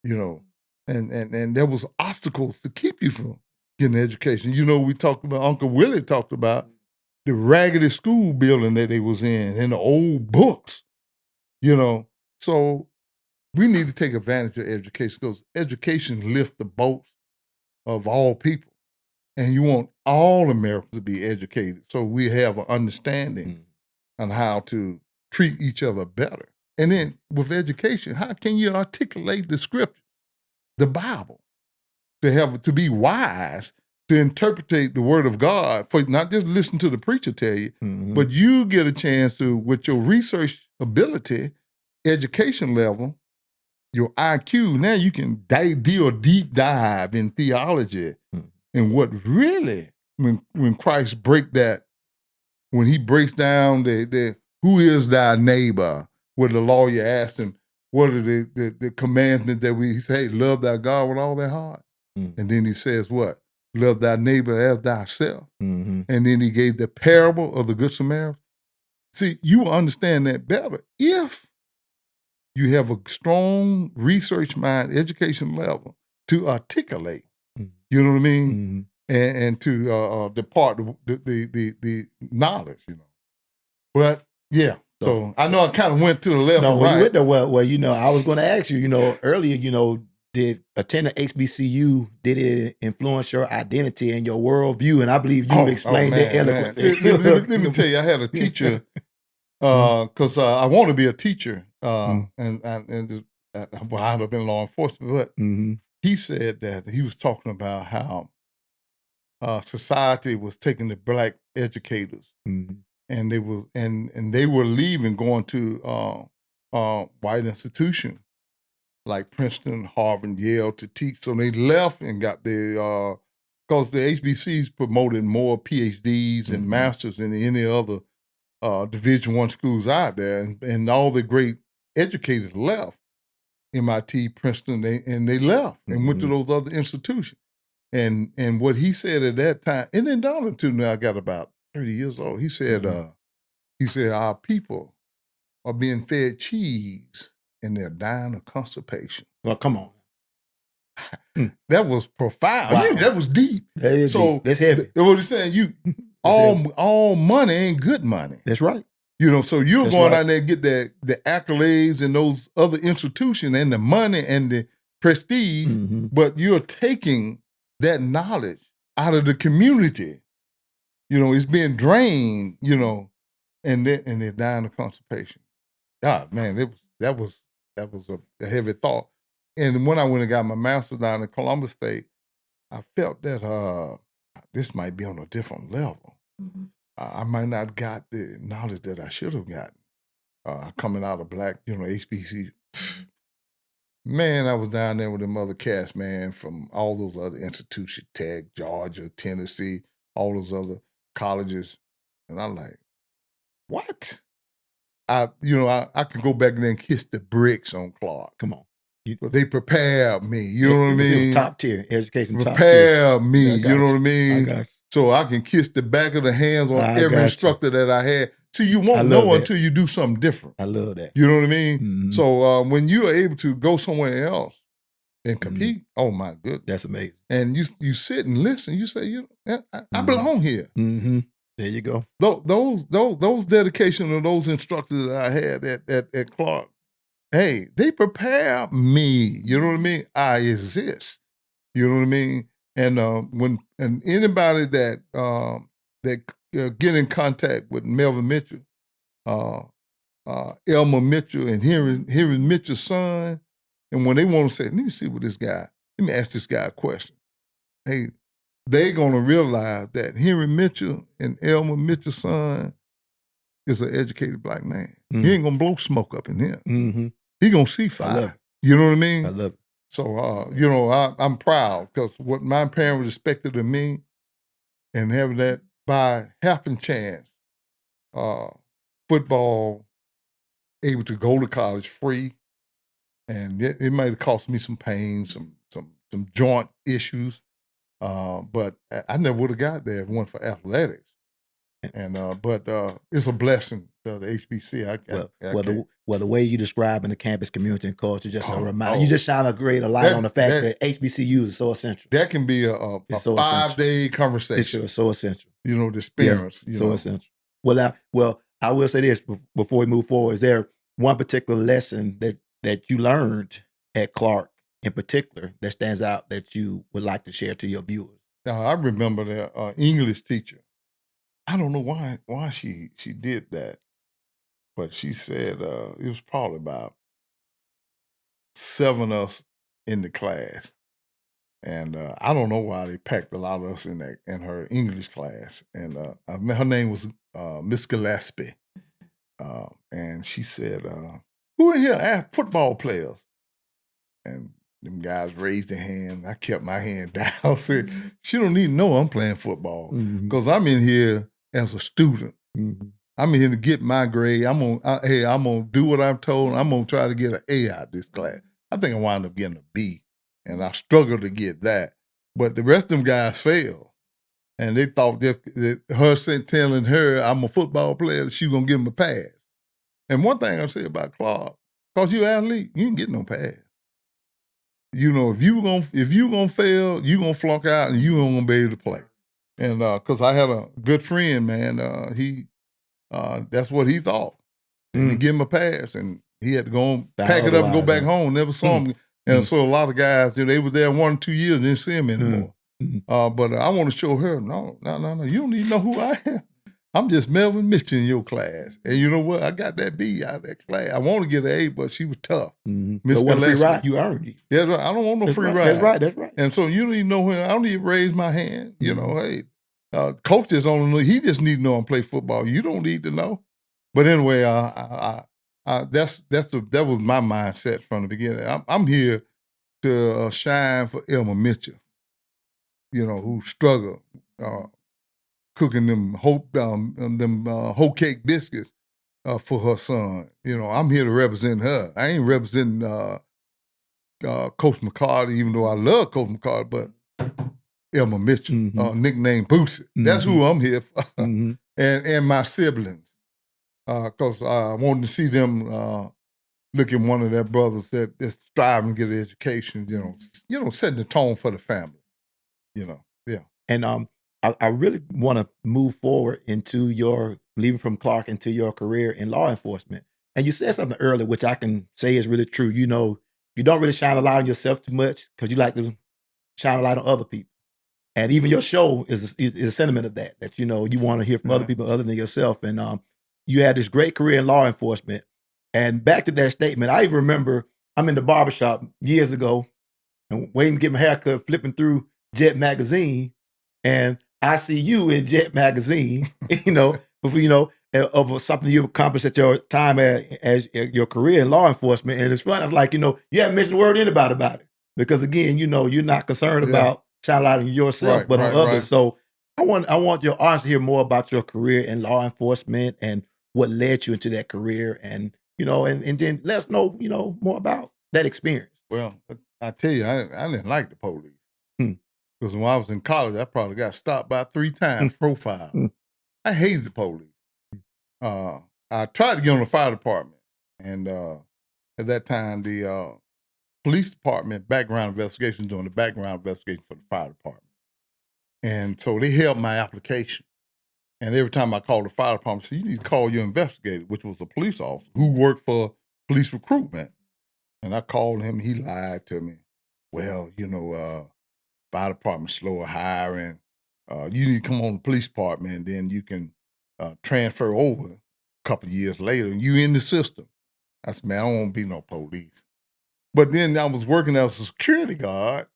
A: know, and there was obstacles to keep you from getting education. You know, we talked about, Uncle Willie talked about the raggedy school building that they was in and the old books, you know. So we need to take advantage of education because education lifts the boats of all people. And you want all Americans to be educated so we have an understanding on how to treat each other better. And then with education, how can you articulate the scripture, the Bible, to be wise, to interpret the word of God, for not just listen to the preacher tell you, but you get a chance to, with your research ability, education level, your IQ, now you can do a deep dive in theology and what really, when Christ when he breaks down the who is thy neighbor, where the lawyer asked him, what are the commandments that he say, love thy God with all thy heart. And then he says what? Love thy neighbor as thyself. And then he gave the parable of the Good Samaritan. See, you will understand that better if you have a strong research mind, education level to articulate. You know what I mean? And to depart the knowledge, you know. But yeah, so I know I kind of went to the left and
B: when
A: right.
B: you went there, well, you know, I was going to ask you, you know, earlier, you know, did attending HBCU, did it influence your identity and your worldview? And I believe you explained that eloquently.
A: Let me tell you, I had a teacher because I want to be a teacher, well, I'd have been law enforcement, but he said that he was talking about how society was taking the black educators, and they were leaving, going to white institutions like Princeton, Harvard, Yale to teach. So they left and got their because the HBCs promoted more PhDs and masters than any other Division I schools out there, and all the great educators left MIT, Princeton, and they left and went to those other institutions. And what he said at that time, and then down to now, I got about 30 years old. He said, our people are being fed cheese and they're dying of constipation.
B: Well, come on.
A: That was profound.
B: Wow.
A: Yeah, that was deep.
B: That is deep. That's heavy.
A: What he's saying, all money ain't good money.
B: That's right.
A: You know, so you're going out there and get the accolades and those other institutions and the money and the prestige, but you're taking that knowledge out of the community. You know, it's being drained, you know, and they're dying of constipation. God, man, that was a heavy thought. And when I went and got my master's down in Columbus State, I felt that this might be on a different level. I might not got the knowledge that I should have gotten. Coming out of black, HBC. Man, I was down there with them other cats, man, from all those other institutions, Tech, Georgia, Tennessee, all those other colleges. And I'm like, what? I could go back there and kiss the bricks on Clark.
B: Come on.
A: But they prepared me, you know what I mean?
B: It was top tier, education top tier.
A: Prepare me,
B: I got
A: you know what I
B: you. I
A: mean?
B: got you.
A: So I can kiss the back of the hands on
B: I
A: every
B: got you.
A: instructor that I had. See, you
B: I
A: won't
B: love
A: know
B: that.
A: until you do something different.
B: I love that.
A: You know what I mean?
B: Mhm.
A: So when you are able to go somewhere else and compete, oh my goodness.
B: That's amazing.
A: And you sit and listen, you say, I
B: Mhm.
A: belong here.
B: Mm-hmm. There you go.
A: Those dedication of those instructors that I had at Clark, hey, they prepare me. You know what I mean? I exist. You know what I mean? And when anybody that get in contact with Melvin Mitchell, Elmer Mitchell, and Henry Mitchell's son, and when they want to say, let me see what this guy, let me ask this guy a question. Hey, they're gonna realize that Henry Mitchell and Elmer Mitchell's son is an educated black man. He ain't gonna blow smoke up in here.
B: Mm-hmm.
A: He gonna see
B: I love
A: fire. You know what I mean?
B: I love it.
A: So, I'm proud because what my parents expected of me and having that by happen chance, football, able to go to college free, and it might have cost me some pain, some joint issues, but I never would have got there if it wasn't for athletics. And but it's a blessing to the HBC.
B: The way you describe in the campus community and culture, just a reminder.
A: Oh.
B: You just shine a great light on the fact that HBCUs is so essential.
A: That can be a
B: so
A: 5-day conversation.
B: It's so essential.
A: The experience.
B: So essential. Well, I will say this before we move forward. Is there one particular lesson that you learned at Clark in particular that stands out that you would like to share to your viewers?
A: I remember the English teacher. I don't know why she did that, but she said it was probably about 7 of us in the class, and I don't know why they packed a lot of us in her English class. And her name was Miss Gillespie, and she said, "Who in here football players?" And them guys raised their hand. I kept my hand down. Said, "She don't need to know I'm playing football because I'm in here as a student.
B: Mm-hmm.
A: I'm in here to get my grade. I'm gonna do what I'm told. I'm gonna try to get an A out of this class. I think I wound up getting a B, and I struggled to get that. But the rest of them guys failed, and they thought that her telling her I'm a football player, she gonna give them a pass. And one thing I say about Clark, cause you athlete, you ain't get no pass. If you gonna fail, you gonna flunk out, and you ain't gonna be able to play. And cause I had a good friend, man, he that's what he thought. And he give him a pass, and he had to go pack it up and go back home. Never saw him. And so a lot of guys, they were there 1 or 2 years and didn't see him anymore. But I want to show her, no. You don't even know who I am. I'm just Melvin Mitchell in your class. And you know what? I got that B out of that class. I want to get an A, but she was tough.
B: Miss Gillespie. Free ride, you earned it.
A: Yeah, I don't want no free ride.
B: That's right.
A: And so you don't even know I don't even raise my hand. Hey, coach just don't know. He just need to know I'm play football. You don't need to know. But anyway, that was my mindset from the beginning. I'm here to shine for Elmer Mitchell, who struggled cooking them whole cake biscuits for her son. I'm here to represent her. I ain't representing Coach McCarty, even though I love Coach McCarty, but Elmer Mitchell, nicknamed Boosie. That's who I'm here for. And my siblings. Because I wanted to see them look at one of their brothers that's striving to get an education, setting the tone for the family, yeah.
B: And I really want to move forward into your leaving from Clark into your career in law enforcement. And you said something earlier, which I can say is really true. You don't really shine a light on yourself too much because you like to shine a light on other people. And even your show is a sentiment of that you want to hear from other people other than yourself. And you had this great career in law enforcement. And back to that statement, I even remember I'm in the barbershop years ago and waiting to get my haircut, flipping through Jet magazine. And I see you in Jet Magazine, you know, before, you know, of something you accomplished at your time as your career in law enforcement. And it's fun. I'm like, you know, you haven't mentioned a word to anybody about it. Because again, you know, you're not concerned about shouting yourself, but on others. So I want your audience to hear more about your career in law enforcement and what led you into that career, and you know, and then let us know, you know, more about that experience.
A: Well, I tell you, I didn't like the police.
B: Hmm.
A: Because when I was in college, I probably got stopped by 3 times, profiled. I hated the police. I tried to get on the fire department. And at that time, the police department background investigation doing the background investigation for the fire department. And so they held my application. And every time I called the fire department, I said, you need to call your investigator, which was a police officer who worked for police recruitment. And I called him, he lied to me. Well, you know, fire department slower hiring. You need to come on the police department, and then you can transfer over a couple of years later, and you in the system. I said, man, I don't want to be no police. But then I was working as a security guard,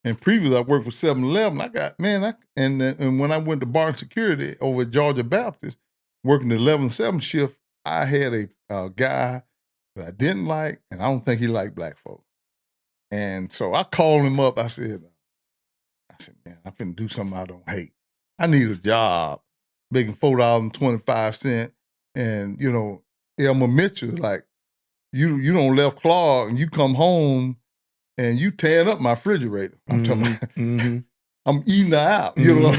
A: and previously I worked for 7-Eleven. I got, man, and when I went to bar and security over at Georgia Baptist, working the 11-7 shift, I had a guy that I didn't like, and I don't think he liked black folks. And so I called him up. I said, man, I'm finna do something I don't hate. I need a job making $4.25. And, you know, Melvin Mitchell, like, you don't left Clark and you come home and you tearing up my refrigerator. I'm talking about, I'm eating out. You know,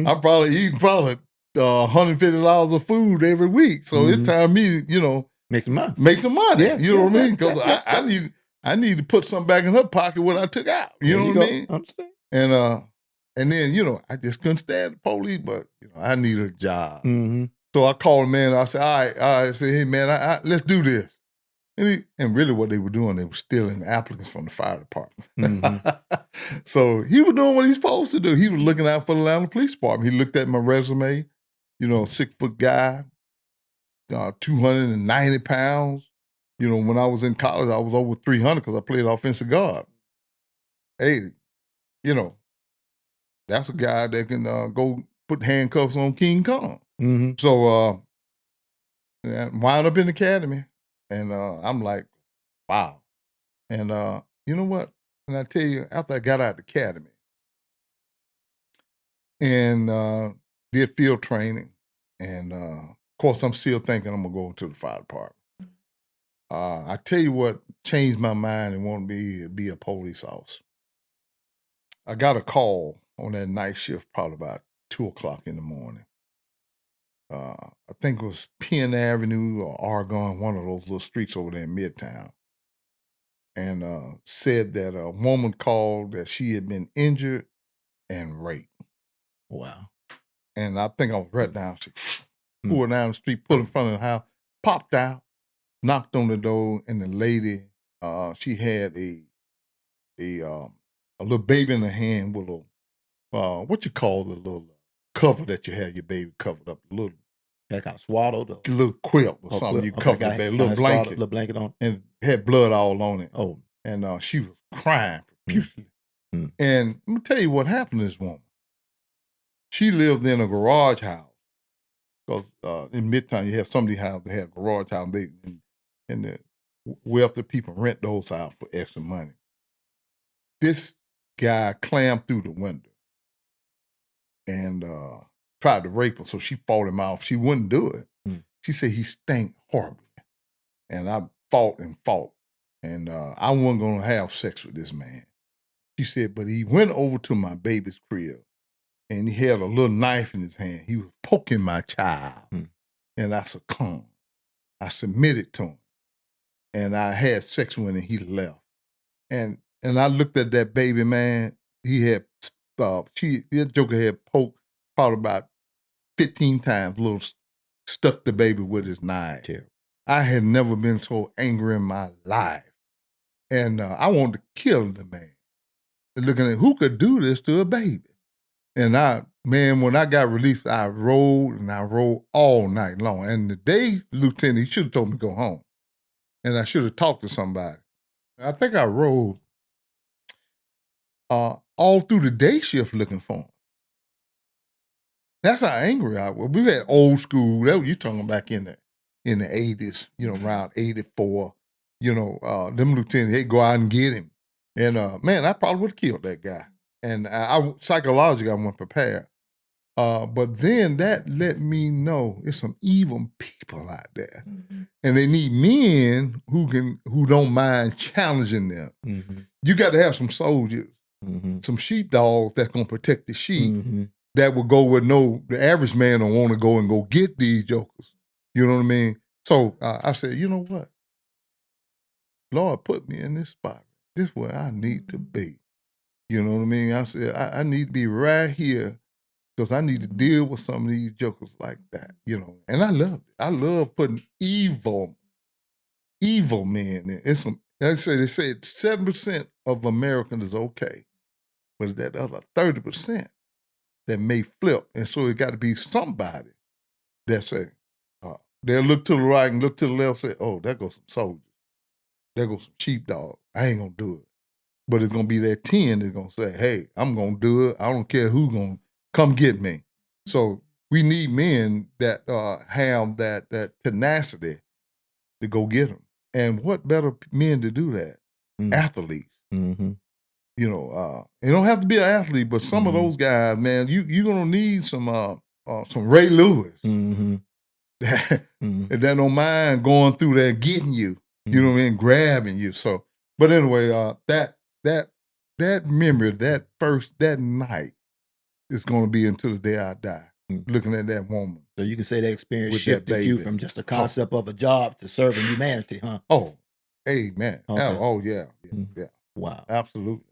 A: I'm probably eating $150 of food every week. So it's time me, you know,
B: make some money.
A: Yeah, you know what I mean? Because I need to put something back in her pocket what I took out. You know what I mean?
B: Understand.
A: And then, you know, I just couldn't stand the police, but, you know, I needed a job. So I called him, man. I said, all right. I said, hey, man, let's do this. And really what they were doing, they were stealing applicants from the fire department. So he was doing what he's supposed to do. He was looking out for the Atlanta Police Department. He looked at my resume, you know, 6-foot guy, 290 pounds. You know, when I was in college, I was over 300 because I played offensive guard. Hey, you know, that's a guy that can go put handcuffs on King Kong. So I wound up in the academy, and I'm like, wow. And you know what? And I tell you, after I got out of the academy and did field training, and of course, I'm still thinking I'm going to go to the fire department. I tell you what changed my mind and wanted me to be a police officer. I got a call on that night shift probably about 2 o'clock in the morning. I think it was Penn Avenue or Argonne, one of those little streets over there in Midtown. And said that a woman called that she had been injured and raped.
B: Wow.
A: And I think I was right down, she pulled down the street, pulled in front of the house, popped out, knocked on the door, and the lady, she had a little baby in her hand with a, what you call the little cover that you had your baby covered up, a little
B: that kind of swaddled,
A: a little quilt or something. You covered the baby, a little
B: blanket on,
A: and had blood all on it.
B: Oh,
A: and she was crying profusely. And let me tell you what happened to this woman. She lived in a garage house because in Midtown you have some of these houses that have garage house. And the wealthy people rent those out for extra money. This guy clammed through the window and tried to rape her, so she fought him off. She wouldn't do it. She said he stank horribly. And I fought and fought. And I wasn't going to have sex with this man. She said, but he went over to my baby's crib and he had a little knife in his hand. He was poking my child. And I succumbed. I submitted to him. And I had sex with him and he left. And I looked at that baby, man. He had, that joker had poked probably about 15 times, little stuck the baby with his knife.
B: Terrible.
A: I had never been so angry in my life. And I wanted to kill the man. And looking at who could do this to a baby. And when I got released, I rode and I rode all night long. And the day lieutenant, he should have told me to go home. And I should have talked to somebody. I think I rode all through the day shift looking for him. That's how angry I was. We had old school. That was, you talking back in the 80s, around 84. Them lieutenants, they go out and get him. And man, I probably would have killed that guy. And I psychologically I wasn't prepared. But then that let me know it's some evil people out there. Mm-hmm. And they need men who don't mind challenging them. Mm-hmm. You got to have some soldiers, some sheepdogs that's gonna protect the sheep. That would go with the average man don't want to go and go get these jokers. You know what I mean? So I said, you know what? Lord put me in this spot. This is where I need to be. You know what I mean? I said, I need to be right here because I need to deal with some of these jokers like that, And I loved it. I love putting evil men in. It's some, like I say, they said 7% of Americans is okay, but it's that other 30% that may flip. And so it got to be somebody that say, they'll look to the right and look to the left, say, oh, there goes some soldiers. There goes some sheepdog. I ain't going to do it. But it's going to be that 10 that's going to say, hey, I'm going to do it. I don't care who's going to come get me. So we need men that have that tenacity to go get them. And what better men to do that? Athletes. Mm-hmm. It don't have to be an athlete, but some of those guys, man, you're going to need some Ray Lewis that don't mind going through there and getting you, you know what I mean, grabbing you. So, but anyway, that memory, that night is going to be until the day I die, looking at that woman.
B: So you can say that experience shifted you from just the concept of a job to serving humanity, huh?
A: Oh, amen. Okay. Oh, yeah. Yeah.
B: Wow.
A: Absolutely.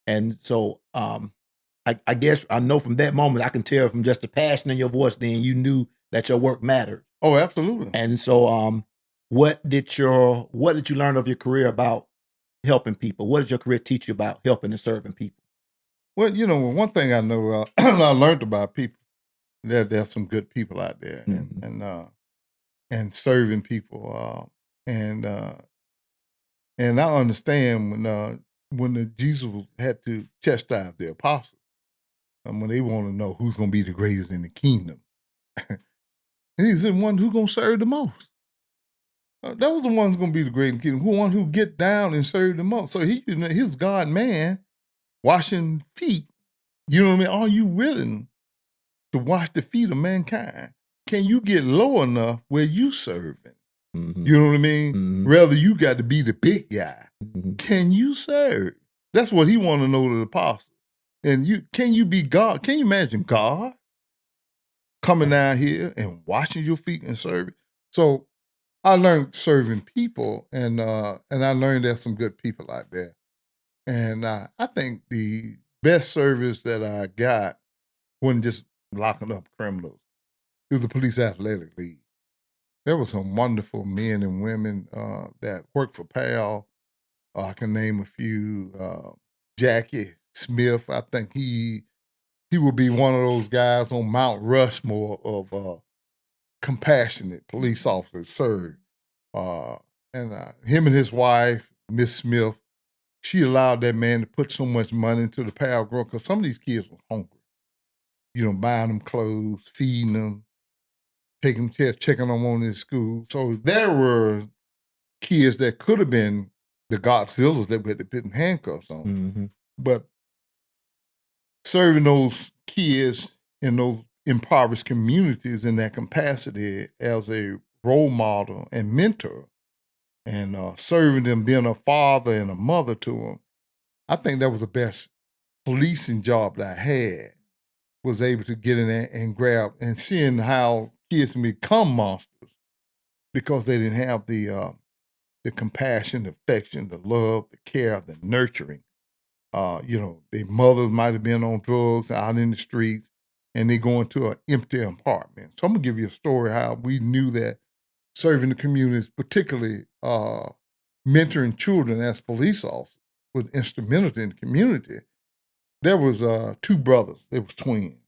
B: And so I guess I know from that moment, I can tell from just the passion in your voice, then you knew that your work mattered.
A: Oh, absolutely.
B: And so what did you learn of your career about helping people? What did your career teach you about helping and serving people?
A: Well, one thing I know, I learned about people, there's some good people out there and serving people. And I understand when Jesus had to chastise the apostles, when they want to know who's going to be the greatest in the kingdom. And he said, one who's going to serve the most. That was the one who's going to be the greatest in the kingdom, one who get down and serve the most. So he's God man washing feet. You know what I mean? Are you willing to wash the feet of mankind? Can you get low enough where you serving? You know what I mean? Rather, you got to be the big guy. Can you serve? That's what he wanted to know to the apostles. And can you be God? Can you imagine God coming down here and washing your feet and serving? So I learned serving people, and I learned there's some good people out there. And I think the best service that I got wasn't just locking up criminals. It was the police athletic league. There were some wonderful men and women that worked for PAL. I can name a few. Jackie Smith, I think he would be one of those guys on Mount Rushmore of compassionate police officers served. And him and his wife, Miss Smith, she allowed that man to put so much money into the PAL growth because some of these kids were hungry. Buying them clothes, feeding them, taking them tests, checking them on in school. So there were kids that could have been the Godzillas that we had to put in handcuffs on. But serving those kids in those impoverished communities in that capacity as a role model and mentor and serving them, being a father and a mother to them, I think that was the best policing job that I had, was able to get in there and grab and seeing how kids can become monsters because they didn't have the compassion, the affection, the love, the care, the nurturing. Their mothers might have been on drugs out in the streets and they go into an empty apartment. So I'm gonna give you a story how we knew that serving the communities, particularly mentoring children as police officers, was instrumental in the community. There was two brothers, they was twins.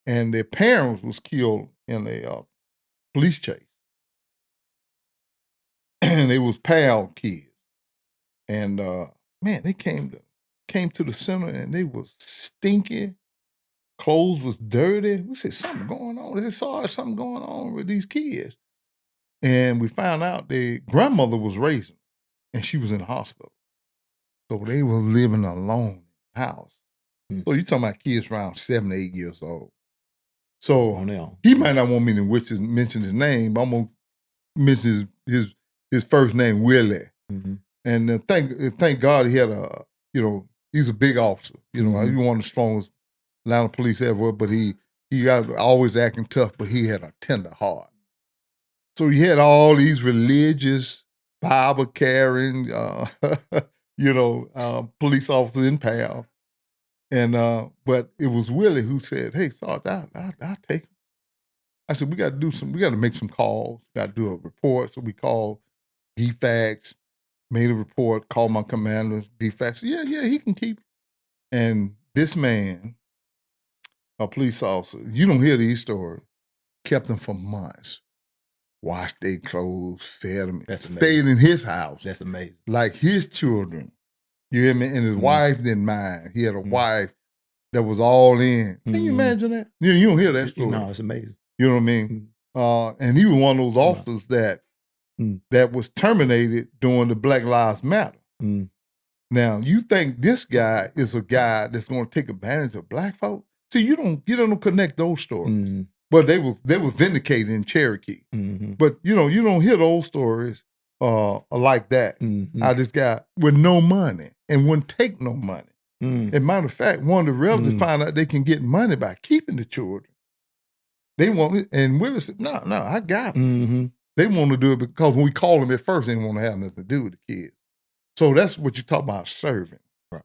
A: And their parents was killed in a police chase. And they was PAL kids. And man, they came to the center and they was stinky, clothes was dirty. We said, something going on. They saw something going on with these kids. And we found out their grandmother was raising them, and she was in the hospital. So they were living alone in the house. So you're talking about kids around 7, 8 years old. So he might not want me to mention his name, but I'm going to mention his first name, Willie. And thank God he had he's a big officer. He's one of the strongest Atlanta police ever, but he got always acting tough, but he had a tender heart. So he had all these religious, Bible carrying, police officers in pal. And but it was Willie who said, "Hey, Sarge, I'll take him." I said, we got to make some calls, got to do a report. So we called DFACS, made a report, called my commanders, DFACS, said, yeah, he can keep him. And this man, a police officer, you don't hear these stories, kept them for months. Washed their clothes, fed them, stayed in his house.
B: That's amazing.
A: Like his children. You hear me? And his wife didn't mind. He had a wife that was all in. Can you imagine that? You don't hear that story.
B: No, it's amazing.
A: You know what I mean? And he was one of those officers that was terminated during the Black Lives Matter. Now, you think this guy is a guy that's going to take advantage of black folk? See, you don't connect those stories. But they were vindicated in Cherokee. But you don't hear those stories like that. How this guy with no money and wouldn't take no money. As a matter of fact, one of the relatives found out they can get money by keeping the children. They want it, and Willie said, no, I got it. They want to do it because when we called them at first, they didn't want to have nothing to do with the kids. So that's what you talk about serving.
B: Right.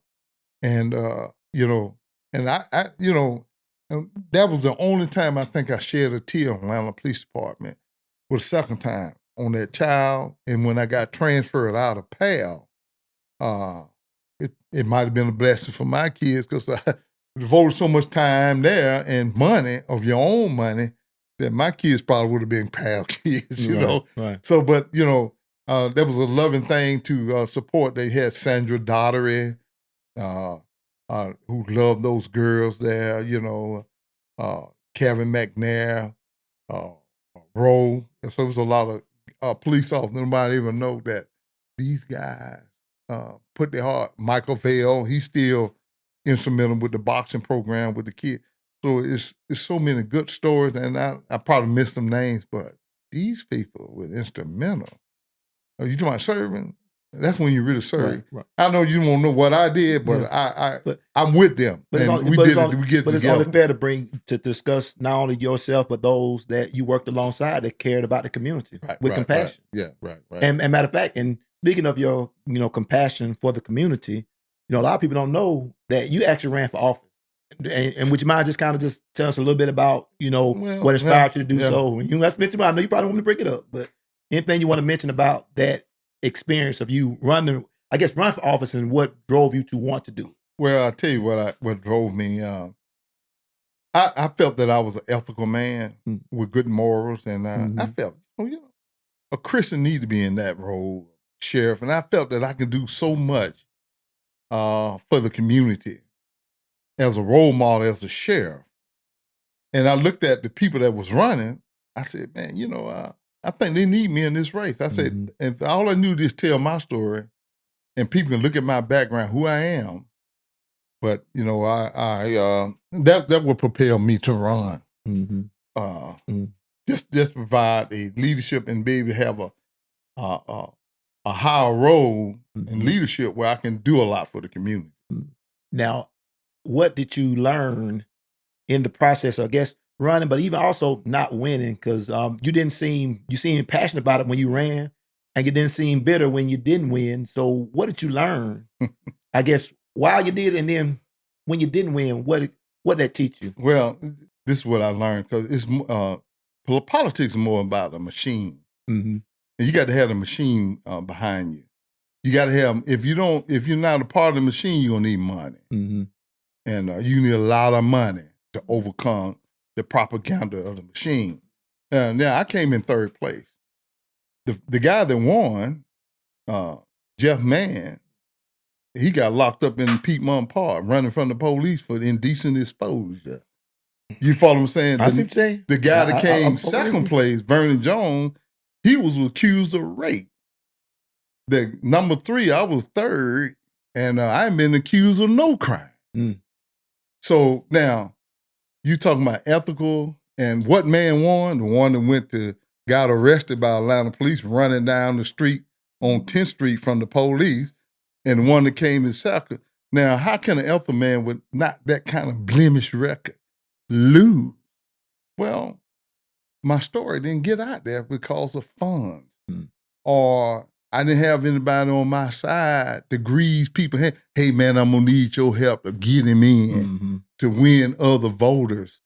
A: And, and I that was the only time I think I shed a tear on Atlanta Police Department was the second time on that child. And when I got transferred out of PAL, it might have been a blessing for my kids because I devoted so much time there and money of your own money that my kids probably would have been PAL kids, you know.
B: Right.
A: So, but, that was a loving thing to support. They had Sandra Daughtery, who loved those girls there, Kevin McNair, Rowe. And so it was a lot of police officers. Nobody even know that these guys put their heart. Michael Vale, he's still instrumental with the boxing program with the kid. So it's so many good stories, and I probably missed them names, but these people were instrumental. You talking about serving? That's when you really serve.
B: Right.
A: I know you won't know what I did, but I'm with them.
B: But it's only fair to discuss not only yourself, but those that you worked alongside that cared about the community with compassion.
A: Right.
B: And matter of fact, and speaking of your, compassion for the community, a lot of people don't know that you actually ran for office. And would you mind just kind of just tell us a little bit about, what inspired you to do so? When you mention about, I know you probably want me to bring it up, but anything you want to mention about that experience of you running for office and what drove you to want to do it?
A: Well, I'll tell you what drove me. I felt that I was an ethical man with good morals, and I felt, a Christian need to be in that role, sheriff, and I felt that I could do so much for the community as a role model, as a sheriff. And I looked at the people that was running. I said, man, I think they need me in this race. I said, if all I knew is tell my story, and people can look at my background, who I am. But that would propel me to run. Just provide a leadership and be able to have a higher role in leadership where I can do a lot for the community.
B: Now, what did you learn in the process of, running, but even also not winning? Because you seemed passionate about it when you ran, and you didn't seem bitter when you didn't win. So what did you learn? While you did, and then when you didn't win, what did that teach you?
A: Well, this is what I learned, because it's politics is more about a machine, and you got to have the machine behind you. You got to have, if you're not a part of the machine, you're gonna need money, and you need a lot of money to overcome the propaganda of the machine. Now I came in third place. The guy that won, Jeff Mann, he got locked up in Piedmont Park running from the police for indecent exposure. You follow what I'm saying?
B: I see what you're saying.
A: The guy that came
B: I'm
A: second place, Vernon Jones, he was accused of rape. The number 3, I was third, and I ain't been accused of no crime.
B: Mm.
A: So now, you talking about ethical, and what man won? The one that got arrested by Atlanta police running down the street on 10th Street from the police, and the one that came in second. Now, how can an ethical man with not that kind of blemish record lose? Well, my story didn't get out there because of funds.
B: Mm.
A: Or I didn't have anybody on my side to grease people. Hey man, I'm gonna need your help to get him in to win other voters.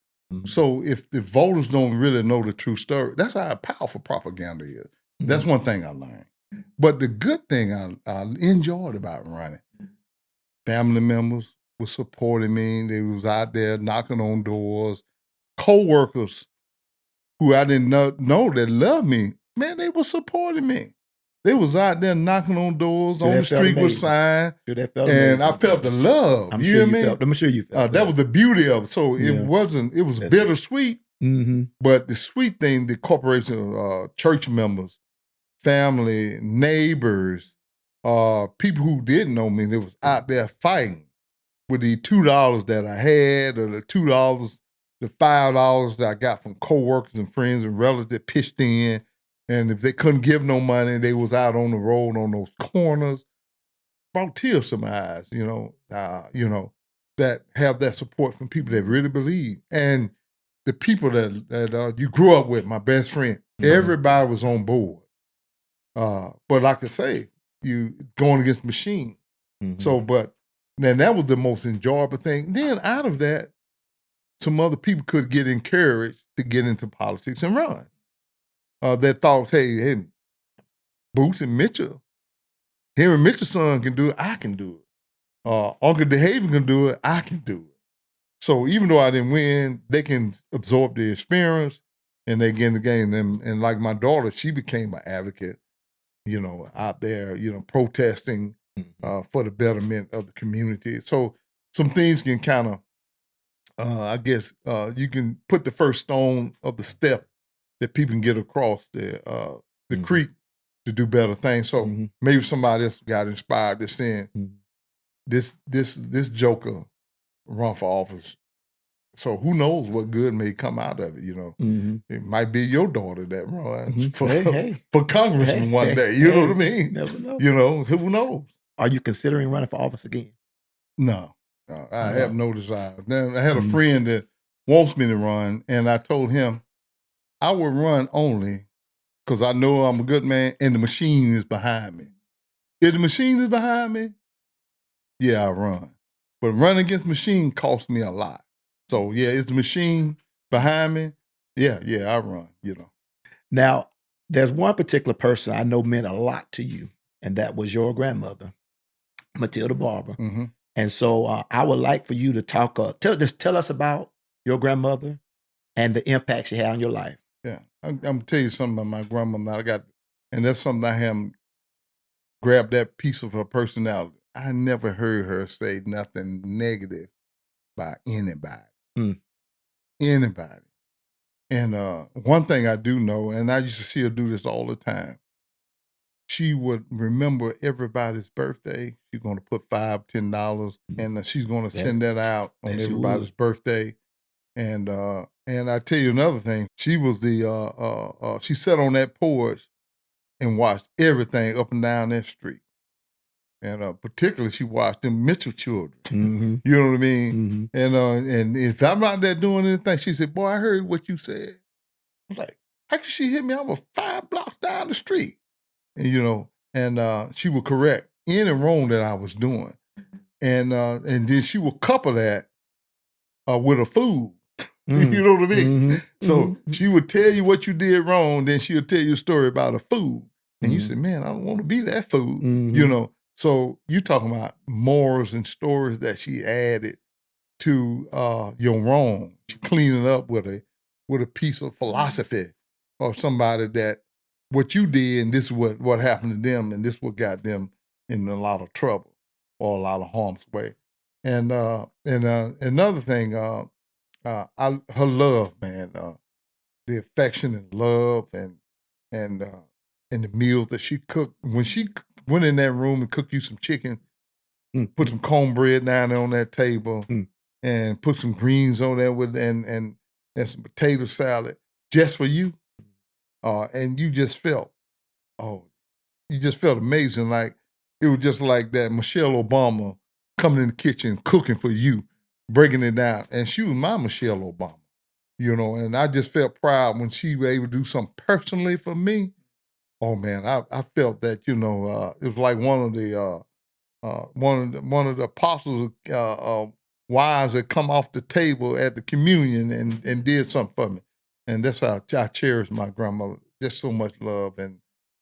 A: So if the voters don't really know the true story, that's how powerful propaganda is. That's one thing I learned. But the good thing I enjoyed about running, family members were supporting me. They was out there knocking on doors. Co-workers who I didn't know that loved me, man, they were supporting me. They was out there knocking on doors, on the street with signs, and I felt the love.
B: I'm
A: you
B: sure
A: hear me?
B: I'm sure you felt
A: that was the beauty of it. So it was
B: That's
A: bittersweet, but the sweet thing, the corporation, church members, family, neighbors, people who didn't know me, they was out there fighting with the $2 that I had, or the $2, the $5 that I got from coworkers and friends and relatives that pitched in. And if they couldn't give no money, they was out on the road on those corners. Brought tears to my eyes, that have that support from people that really believe. And the people that you grew up with, my best friend, everybody was on board. But like I say, you going against machine. So, but then that was the most enjoyable thing. Then out of that, some other people could get encouraged to get into politics and run. That thought, hey, Boots and Mitchell, Henry Mitchell's son can do it, I can do it. Uncle DeHaven can do it, I can do it. So even though I didn't win, they can absorb the experience and they get in the game. And like my daughter, she became an advocate, out there, protesting for the betterment of the community. So some things can kind of, I guess, you can put the first stone of the step that people can get across the creek to do better things. So maybe somebody else got inspired to saying, this joker run for office. So who knows what good may come out of it, It might be your daughter that runs for congressman one day. You know what I mean?
B: Never know.
A: Who knows?
B: Are you considering running for office again?
A: No, I have no desire. Then I had a friend that wants me to run, and I told him I would run only because I know I'm a good man and the machine is behind me. If the machine is behind me, yeah, I run. But running against machine costs me a lot. So yeah, is the machine behind me? Yeah, I run,
B: Now, there's one particular person I know meant a lot to you, and that was your grandmother, Matilda Barber. And so I would like for you to talk, tell us about your grandmother and the impact she had on your life.
A: Yeah, I'm gonna tell you something about my grandmother. And that's something I haven't grabbed that piece of her personality. I never heard her say nothing negative about anybody. Anybody. And one thing I do know, and I used to see her do this all the time, she would remember everybody's birthday. She's going to put $5, $10, and she's going to send that out on everybody's birthday. And I tell you another thing, she was she sat on that porch and watched everything up and down that street. And particularly, she watched them Mitchell children. You know what I mean? And if I'm out there doing anything, she said, "Boy, I heard what you said." I was like, "How could she hit me? I was 5 blocks down the street." And she would correct any wrong that I was doing, and then she would couple that with a food. You know what I mean? So she would tell you what you did wrong, then she'll tell you a story about a food, and you say, "Man, I don't want to be that food." So you talking about morals and stories that she added to your wrong. She cleaned it up with a piece of philosophy of somebody that what you did and this is what happened to them and this what got them in a lot of trouble or a lot of harm's way. And another thing, her love, man, the affection and love and and the meals that she cooked. When she went in that room and cooked you some chicken, put some cornbread down there on that table, and put some greens on there with and some potato salad just for you, and you just felt, oh, you just felt amazing. Like it was just like that Michelle Obama coming in the kitchen cooking for you, breaking it down, and she was my Michelle Obama, and I just felt proud when she was able to do something personally for me. Oh man, I felt that it was like one of the apostles' wives that come off the table at the communion and did something for me, and that's how I cherish my grandmother. Just so much love and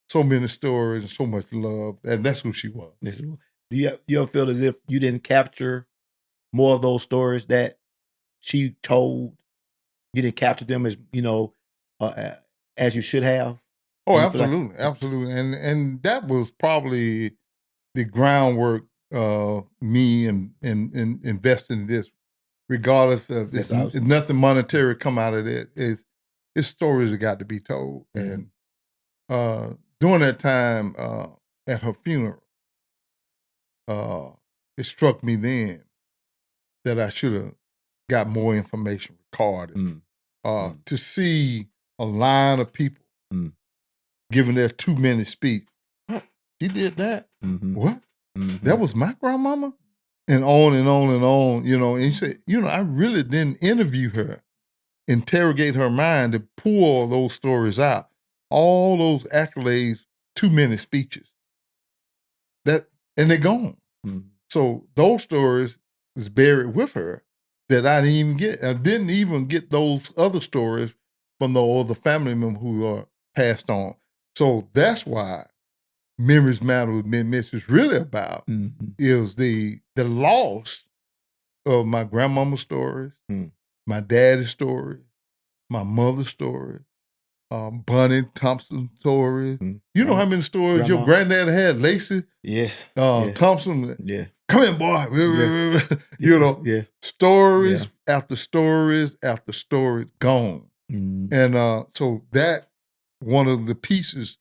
A: so many stories and so much love, and that's who she was.
B: Do you ever feel as if you didn't capture more of those stories that she told? You didn't capture them as you should have?
A: Oh,
B: Do you feel like
A: absolutely, absolutely, and that was probably the groundwork. Me and investing in this, regardless of if nothing monetary come out of it, is it's stories that got to be told. And during that time at her funeral, it struck me then that I should have got more information recorded. To see a line of people giving their 2-minute speech. What? She did that? What? That was my grandmama? And on and on and on, and he said, I really didn't interview her, interrogate her mind to pull those stories out. All those accolades, 2-minute speeches. And they're gone. So those stories is buried with her that I didn't even get. I didn't even get those other stories from the other family members who are passed on. So that's why Memories Matter with Big Mitch is really about is the loss of my grandmama's stories, my daddy's stories, my mother's stories, Bunny Thompson's stories. You know how many stories your granddad had, Lacey?
B: Yes.
A: Thompson.
B: Yeah.
A: Come in, boy.
B: Yes.
A: Stories after stories after stories gone. And so that one of the pieces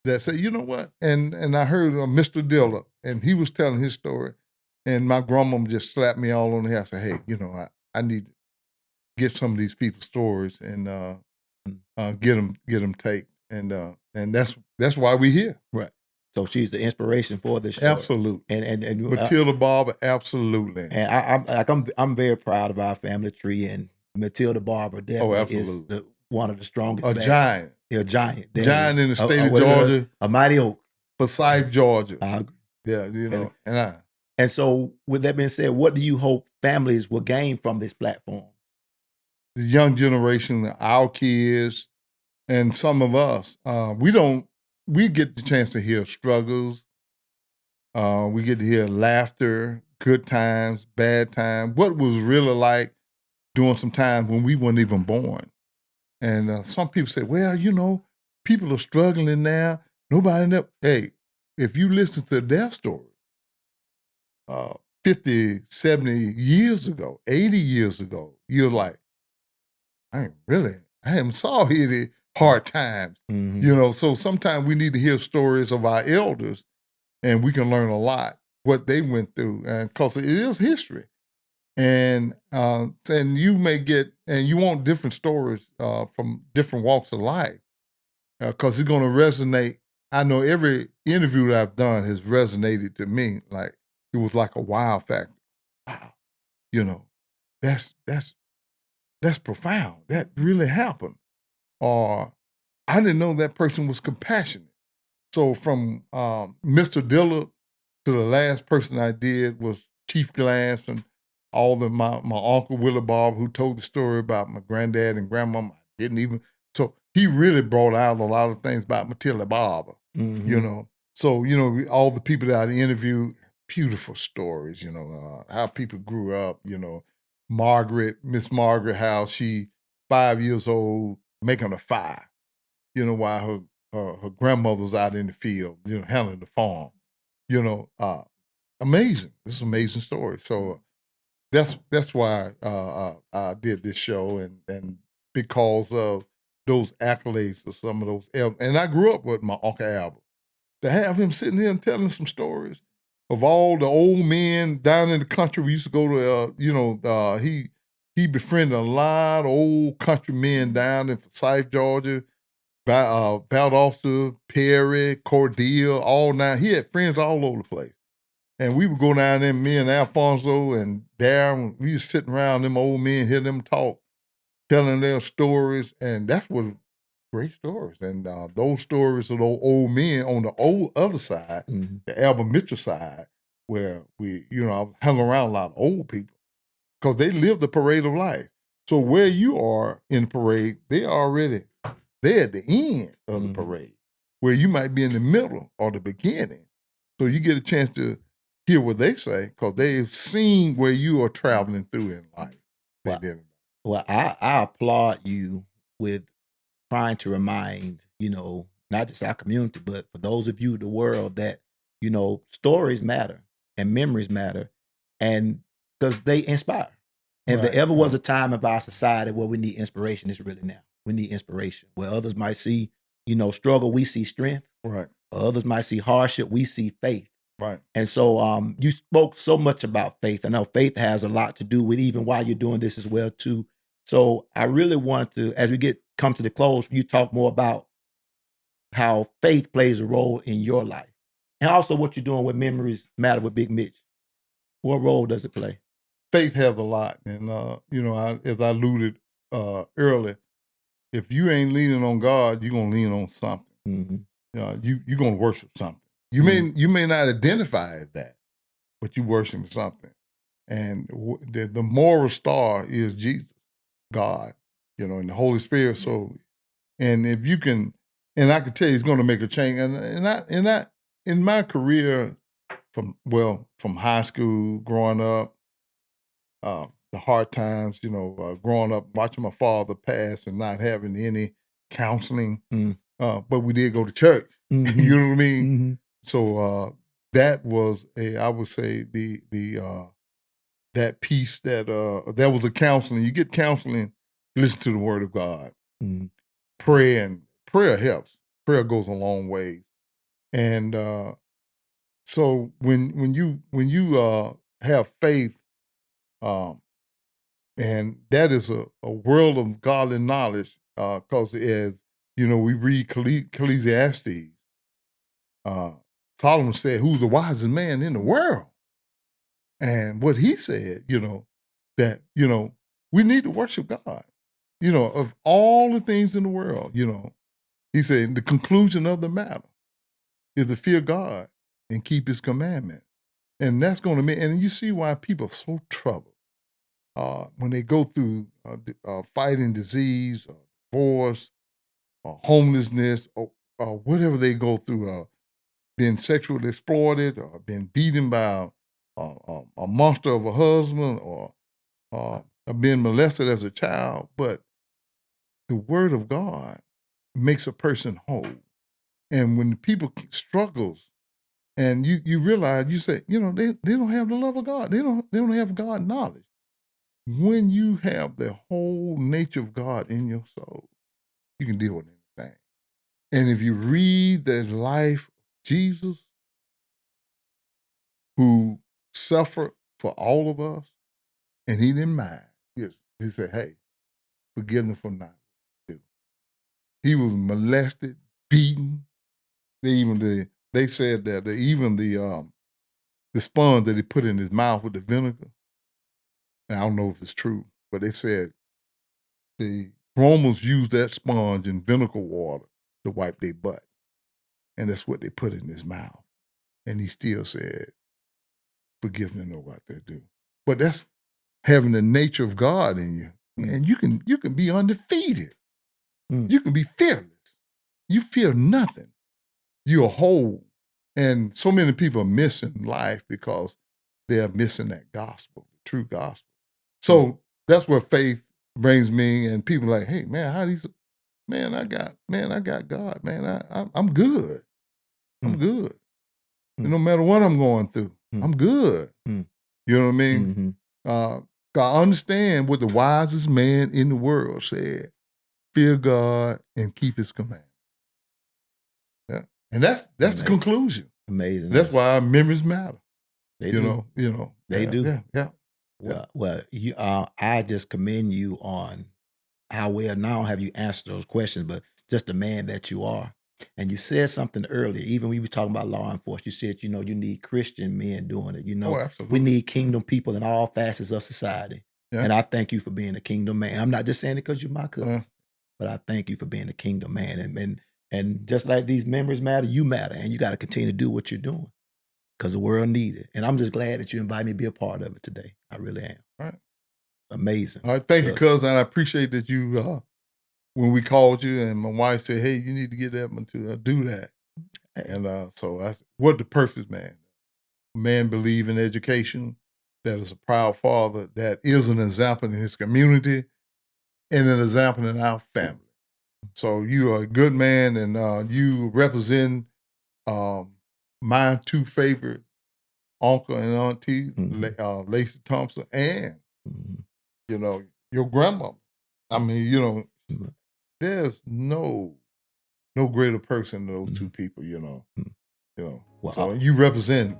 A: that said, you know what? And I heard Mr. Diller, and he was telling his story, and my grandmama just slapped me all on the head. I said, hey, I need to get some of these people's stories and get them taped, and that's why we here.
B: Right. So she's the inspiration for this show.
A: Absolutely.
B: And
A: Matilda Barber, absolutely.
B: And I'm very proud of our family tree, and Matilda Barber definitely is one of the strongest.
A: A giant.
B: Yeah, a giant.
A: Giant in the state of Georgia.
B: A mighty oak.
A: Forsyth, Georgia.
B: I agree.
A: Yeah,
B: and so with that being said, what do you hope families will gain from this platform?
A: The young generation, our kids, and some of us, we get the chance to hear struggles. We get to hear laughter, good times, bad times, what was really like during some times when we weren't even born. And some people say, well, people are struggling now. Nobody never. Hey, if you listen to their story, 50, 70 years ago, 80 years ago, you're like, I haven't saw any hard times. So sometimes we need to hear stories of our elders, and we can learn a lot what they went through, and because it is history. And you may get, and you want different stories from different walks of life, because it's going to resonate. I know every interview that I've done has resonated to me. Like it was like a wow factor. Wow, that's profound. That really happened. Or I didn't know that person was compassionate. So from Mr. Diller to the last person I did was Chief Glass and my uncle Willie Bob, who told the story about my granddad and grandmama. I didn't even. So he really brought out a lot of things about Matilda Barber. So all the people that I interviewed, beautiful stories. How people grew up. Miss Margaret, how she 5 years old making a fire. While her grandmother's out in the field, handling the farm. Amazing. This is an amazing story. So that's why I did this show and because of those accolades of some of those and I grew up with my Uncle Albert. To have him sitting here and telling some stories of all the old men down in the country. We used to go to, he befriended a lot of old country men down in Forsyth, Georgia, Valdosta, Perry, Cordell, all nine. He had friends all over the place. And we would go down there, me and Alfonso and Darren, we was sitting around them old men, hear them talk, telling their stories. And that's what great stories. And those stories of those old men on the old other side, the Melvin Mitchell side, where I hung around a lot of old people because they lived the parade of life. So where you are in the parade, they're at the end of the parade, where you might be in the middle or the beginning. So you get a chance to hear what they say because they've seen where you are traveling through in life.
B: Well, I applaud you with trying to remind, not just our community, but for those of you in the world that, stories matter and memories matter, and because they inspire. And if there ever was a time of our society where we need inspiration, it's really now. We need inspiration. Where others might see, struggle, we see strength.
A: Right.
B: Or others might see hardship, we see faith.
A: Right.
B: And so you spoke so much about faith. I know faith has a lot to do with even why you're doing this as well, too. So I really wanted to, as we come to the close, you talk more about how faith plays a role in your life. And also what you're doing with Memories Matter with Big Mitch. What role does it play?
A: Faith has a lot. And, as I alluded earlier, if you ain't leaning on God, you're going to lean on something. You're going to worship something. You may not identify as that, but you worship something. And the moral star is Jesus, God, and the Holy Spirit. So, and if you can, and I can tell you, it's going to make a change. And in my career, from high school, growing up, the hard times, growing up, watching my father pass and not having any counseling, but we did go to church. You know what I mean? So that was I would say that piece that was a counseling. You get counseling, listen to the Word of God, prayer helps. Prayer goes a long way, and so when you have faith, and that is a world of godly knowledge, because as we read Ecclesiastes. Solomon said, "Who's the wisest man in the world?" And what he said, that we need to worship God. Of all the things in the world, he said the conclusion of the matter is to fear God and keep His commandment, and that's going to mean. And you see why people are so troubled when they go through fighting disease, or divorce, or homelessness, or whatever they go through. Been sexually exploited or been beaten by a monster of a husband or been molested as a child. But the Word of God makes a person whole. And when people struggles and you realize, you say, they don't have the love of God. They don't have God knowledge. When you have the whole nature of God in your soul, you can deal with anything. And if you read the life of Jesus, who suffered for all of us, and he didn't mind. He said, "Hey, forgive them for not do." He was molested, beaten. They said that even the sponge that he put in his mouth with the vinegar. And I don't know if it's true, but they said the Romans used that sponge in vinegar water to wipe their butt, and that's what they put in his mouth. And he still said, "Forgive them, know what they do." But that's having the nature of God in you, and you can be undefeated. You can be fearless. You fear nothing. You're whole. And so many people are missing life because they're missing that gospel, the true gospel. So that's where faith brings me, and people are like, "Hey, man, how do you?" Man, I got God. Man, I'm good. I'm good. And no matter what I'm going through, I'm good. You know what I mean? God understand what the wisest man in the world said: fear God and keep His command. Yeah, and that's the conclusion.
B: Amazing.
A: That's why our memories matter.
B: They do. They
A: Yeah,
B: do.
A: Yeah.
B: Well, you, I just commend you on how well not only have you answered those questions, but just the man that you are. And you said something earlier, even when you were talking about law enforcement, you said, you need Christian men doing it.
A: Oh,
B: We
A: absolutely.
B: need kingdom people in all facets of society.
A: Yeah.
B: And I thank you for being a kingdom man. I'm not just saying it because you're my cousin, but I thank you for being a kingdom man. And just like these memories matter, you matter. And you got to continue to do what you're doing because the world needs it. And I'm just glad that you invited me to be a part of it today. I really am.
A: All right.
B: Amazing.
A: All right. Thank you, cousin. I appreciate that you, when we called you and my wife said, hey, you need to get Edmund to do that. And so I said, what the perfect man? A man believe in education, that is a proud father, that is an example in his community and an example in our family. So you are a good man, and you represent my two favorite uncle and auntie, Lacey Thompson, and your grandmother. I mean, there's no greater person than those two people.
B: Well,
A: so you represent.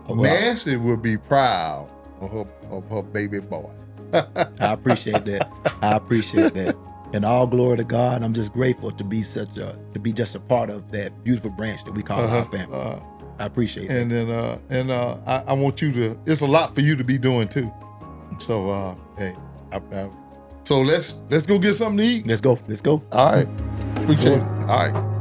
A: Nancy will be proud of her baby boy.
B: I appreciate that. I appreciate that. And all glory to God. I'm just grateful to be just a part of that beautiful branch that we call our family. I appreciate that.
A: And then I want you to. It's a lot for you to be doing too. So hey, so let's go get something to eat.
B: Let's go.
A: All right. Appreciate it. All right.